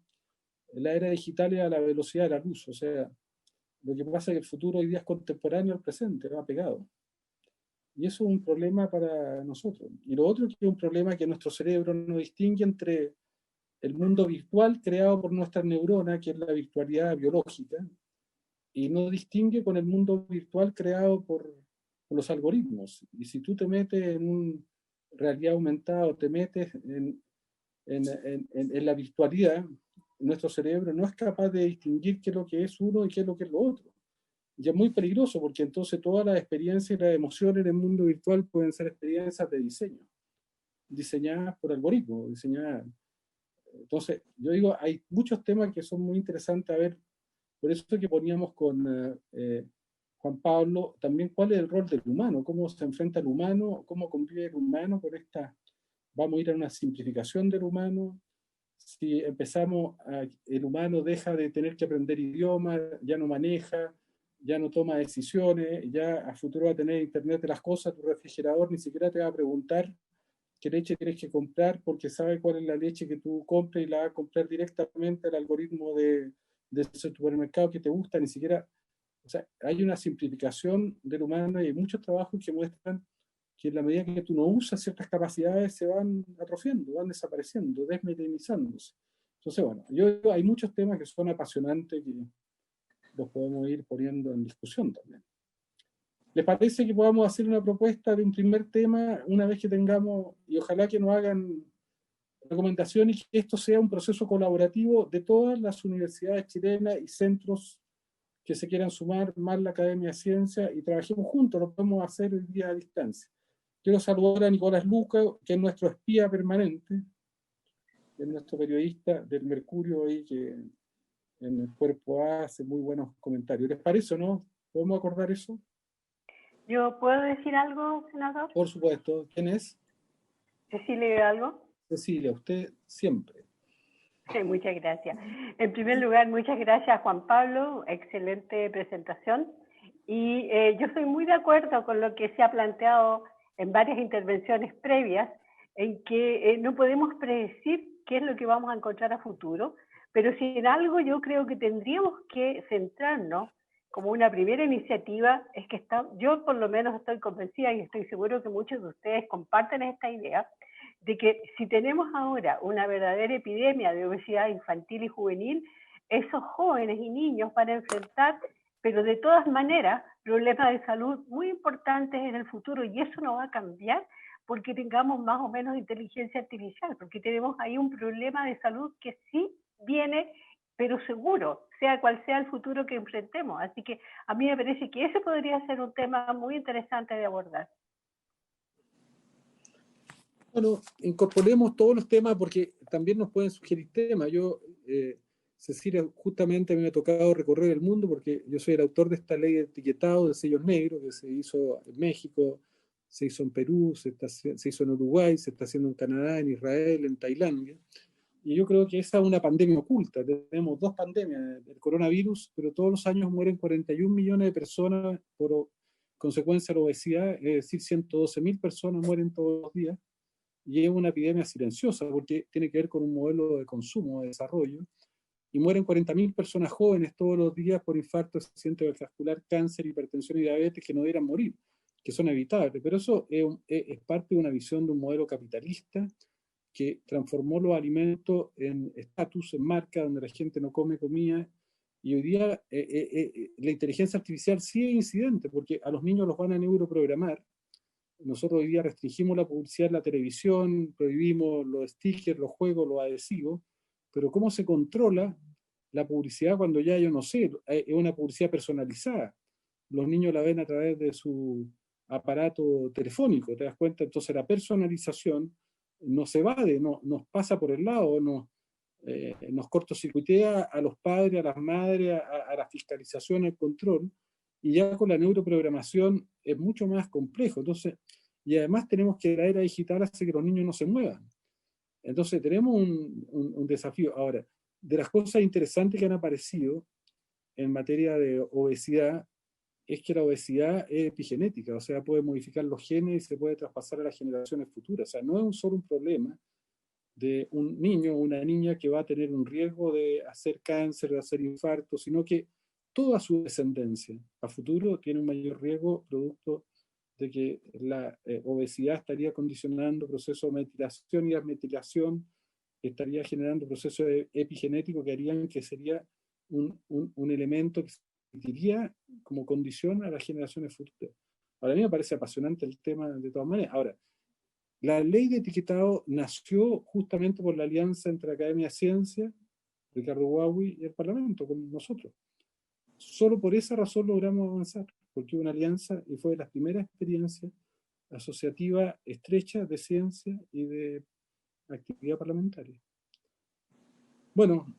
la era digital es a la velocidad de la luz. O sea, lo que pasa es que el futuro hoy día es contemporáneo al presente, va pegado. Y eso es un problema para nosotros. Y lo otro es que es un problema que nuestro cerebro no distingue entre el mundo virtual creado por nuestras neuronas, que es la virtualidad biológica, y no distingue con el mundo virtual creado por los algoritmos. Y si tú te metes en una realidad aumentada o te metes en la virtualidad, nuestro cerebro no es capaz de distinguir qué es lo que es uno y qué es lo que es lo otro. Y es muy peligroso porque entonces todas las experiencias y las emociones en el mundo virtual pueden ser experiencias de diseño, diseñadas por algoritmos, diseñadas. Entonces, yo digo, hay muchos temas que son muy interesantes a ver, por eso es que poníamos con Juan Pablo también cuál es el rol del humano, cómo se enfrenta el humano, cómo convive el humano con esta, vamos a ir a una simplificación del humano, si empezamos, el humano deja de tener que aprender idiomas, ya no maneja, ya no toma decisiones, ya a futuro va a tener internet de las cosas, tu refrigerador ni siquiera te va a preguntar qué leche tienes que comprar porque sabe cuál es la leche que tú compras y la va a comprar directamente al algoritmo de ese supermercado que te gusta, ni siquiera, o sea, hay una simplificación del humano y hay muchos trabajos que muestran que en la medida que tú no usas ciertas capacidades se van atrofiando, van desapareciendo, desmecanizándose. Entonces, bueno, hay muchos temas que son apasionantes que los podemos ir poniendo en discusión también. ¿Les parece que podamos hacer una propuesta de un primer tema una vez que tengamos, y ojalá que nos hagan recomendaciones y que esto sea un proceso colaborativo de todas las universidades chilenas y centros que se quieran sumar, más la Academia de Ciencias, y trabajemos juntos, lo podemos hacer hoy día a distancia. Quiero saludar a Nicolás Luca, que es nuestro espía permanente, es nuestro periodista del Mercurio ahí, que en el Cuerpo A hace muy buenos comentarios. ¿Les parece o no? ¿Podemos acordar eso? ¿Yo puedo decir algo, senador? Por supuesto. ¿Quién es? Cecilia Hidalgo. Cecilia, usted siempre. Muchas gracias. En primer lugar, muchas gracias Juan Pablo, excelente presentación. Y yo estoy muy de acuerdo con lo que se ha planteado en varias intervenciones previas, en que no podemos predecir qué es lo que vamos a encontrar a futuro, pero si en algo yo creo que tendríamos que centrarnos como una primera iniciativa, es que yo por lo menos estoy convencida y estoy seguro que muchos de ustedes comparten esta idea, de que si tenemos ahora una verdadera epidemia de obesidad infantil y juvenil, esos jóvenes y niños van a enfrentar, pero de todas maneras, problemas de salud muy importantes en el futuro, y eso no va a cambiar porque tengamos más o menos inteligencia artificial, porque tenemos ahí un problema de salud que sí viene, pero seguro, sea cual sea el futuro que enfrentemos. Así que a mí me parece que ese podría ser un tema muy interesante de abordar. Bueno, incorporemos todos los temas porque también nos pueden sugerir temas. Cecilia, justamente a mí me ha tocado recorrer el mundo porque yo soy el autor de esta ley de etiquetado de sellos negros que se hizo en México, se hizo en Perú, se hizo en Uruguay, se está haciendo en Canadá, en Israel, en Tailandia. Y yo creo que esa es una pandemia oculta. Tenemos dos pandemias, el coronavirus, pero todos los años mueren 41 millones de personas por consecuencia de la obesidad, es decir, 112.000 personas mueren todos los días. Y es una epidemia silenciosa porque tiene que ver con un modelo de consumo, de desarrollo. Y mueren 40.000 personas jóvenes todos los días por infarto, accidente vascular, cáncer, hipertensión y diabetes que no debieran morir, que son evitables. Pero eso es parte de una visión de un modelo capitalista que transformó los alimentos en estatus, en marca, donde la gente no come comida. Y hoy día la inteligencia artificial sí es incidente, porque a los niños los van a neuroprogramar. Nosotros hoy día restringimos la publicidad en la televisión, prohibimos los stickers, los juegos, los adhesivos, pero ¿cómo se controla la publicidad cuando ya, yo no sé, es una publicidad personalizada? Los niños la ven a través de su aparato telefónico, ¿te das cuenta? Entonces la personalización no se evade, nos pasa por el lado, nos cortocircuitea a los padres, a las madres, a la fiscalización, al control, y ya con la neuroprogramación es mucho más complejo. Entonces, y además tenemos que la era digital hace que los niños no se muevan. Entonces tenemos un desafío. Ahora, de las cosas interesantes que han aparecido en materia de obesidad, es que la obesidad es epigenética, o sea, puede modificar los genes y se puede traspasar a las generaciones futuras. O sea, no es solo un problema de un niño o una niña que va a tener un riesgo de hacer cáncer, de hacer infarto, sino que toda su descendencia a futuro tiene un mayor riesgo producto de que la obesidad estaría condicionando procesos de metilación, y la metilación estaría generando procesos epigenéticos que harían que sería un elemento que se diría como condición a las generaciones futuras. Ahora, a mí me parece apasionante el tema de todas maneras. Ahora, la ley de etiquetado nació justamente por la alianza entre la Academia de Ciencias, Ricardo Huawei y el Parlamento, con nosotros. Solo por esa razón logramos avanzar, porque hubo una alianza y fue de las primeras experiencias asociativas estrechas de ciencia y de actividad parlamentaria. Bueno,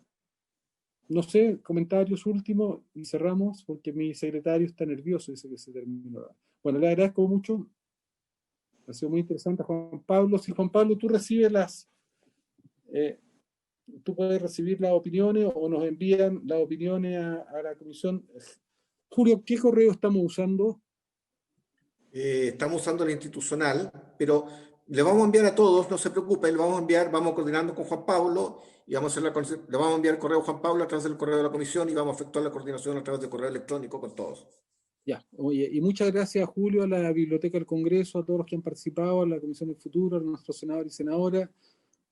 no sé, comentarios últimos y cerramos porque mi secretario está nervioso, dice que se terminó. Bueno, le agradezco mucho. Ha sido muy interesante, Juan Pablo. Si Juan Pablo, tú recibes tú puedes recibir las opiniones o nos envían las opiniones a la comisión. Julio, ¿qué correo estamos usando? Estamos usando el institucional, pero le vamos a enviar a todos, no se preocupen, le vamos a enviar, vamos coordinando con Juan Pablo y vamos a hacer le vamos a enviar el correo a Juan Pablo a través del correo de la comisión y vamos a efectuar la coordinación a través del correo electrónico con todos. Ya, oye, y muchas gracias, Julio, a la Biblioteca del Congreso, a todos los que han participado, a la Comisión del Futuro, a nuestros senadores y senadoras,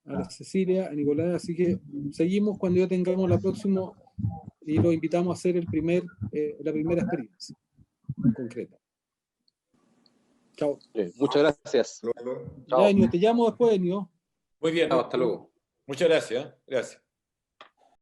a la Cecilia, a Nicolás. Así que seguimos cuando ya tengamos la próxima y los invitamos a hacer la primera experiencia concreta. Chao. Muchas gracias. Ya, Enio, te llamo después, Enio. Muy bien. Chao, hasta luego. Muchas gracias. Gracias.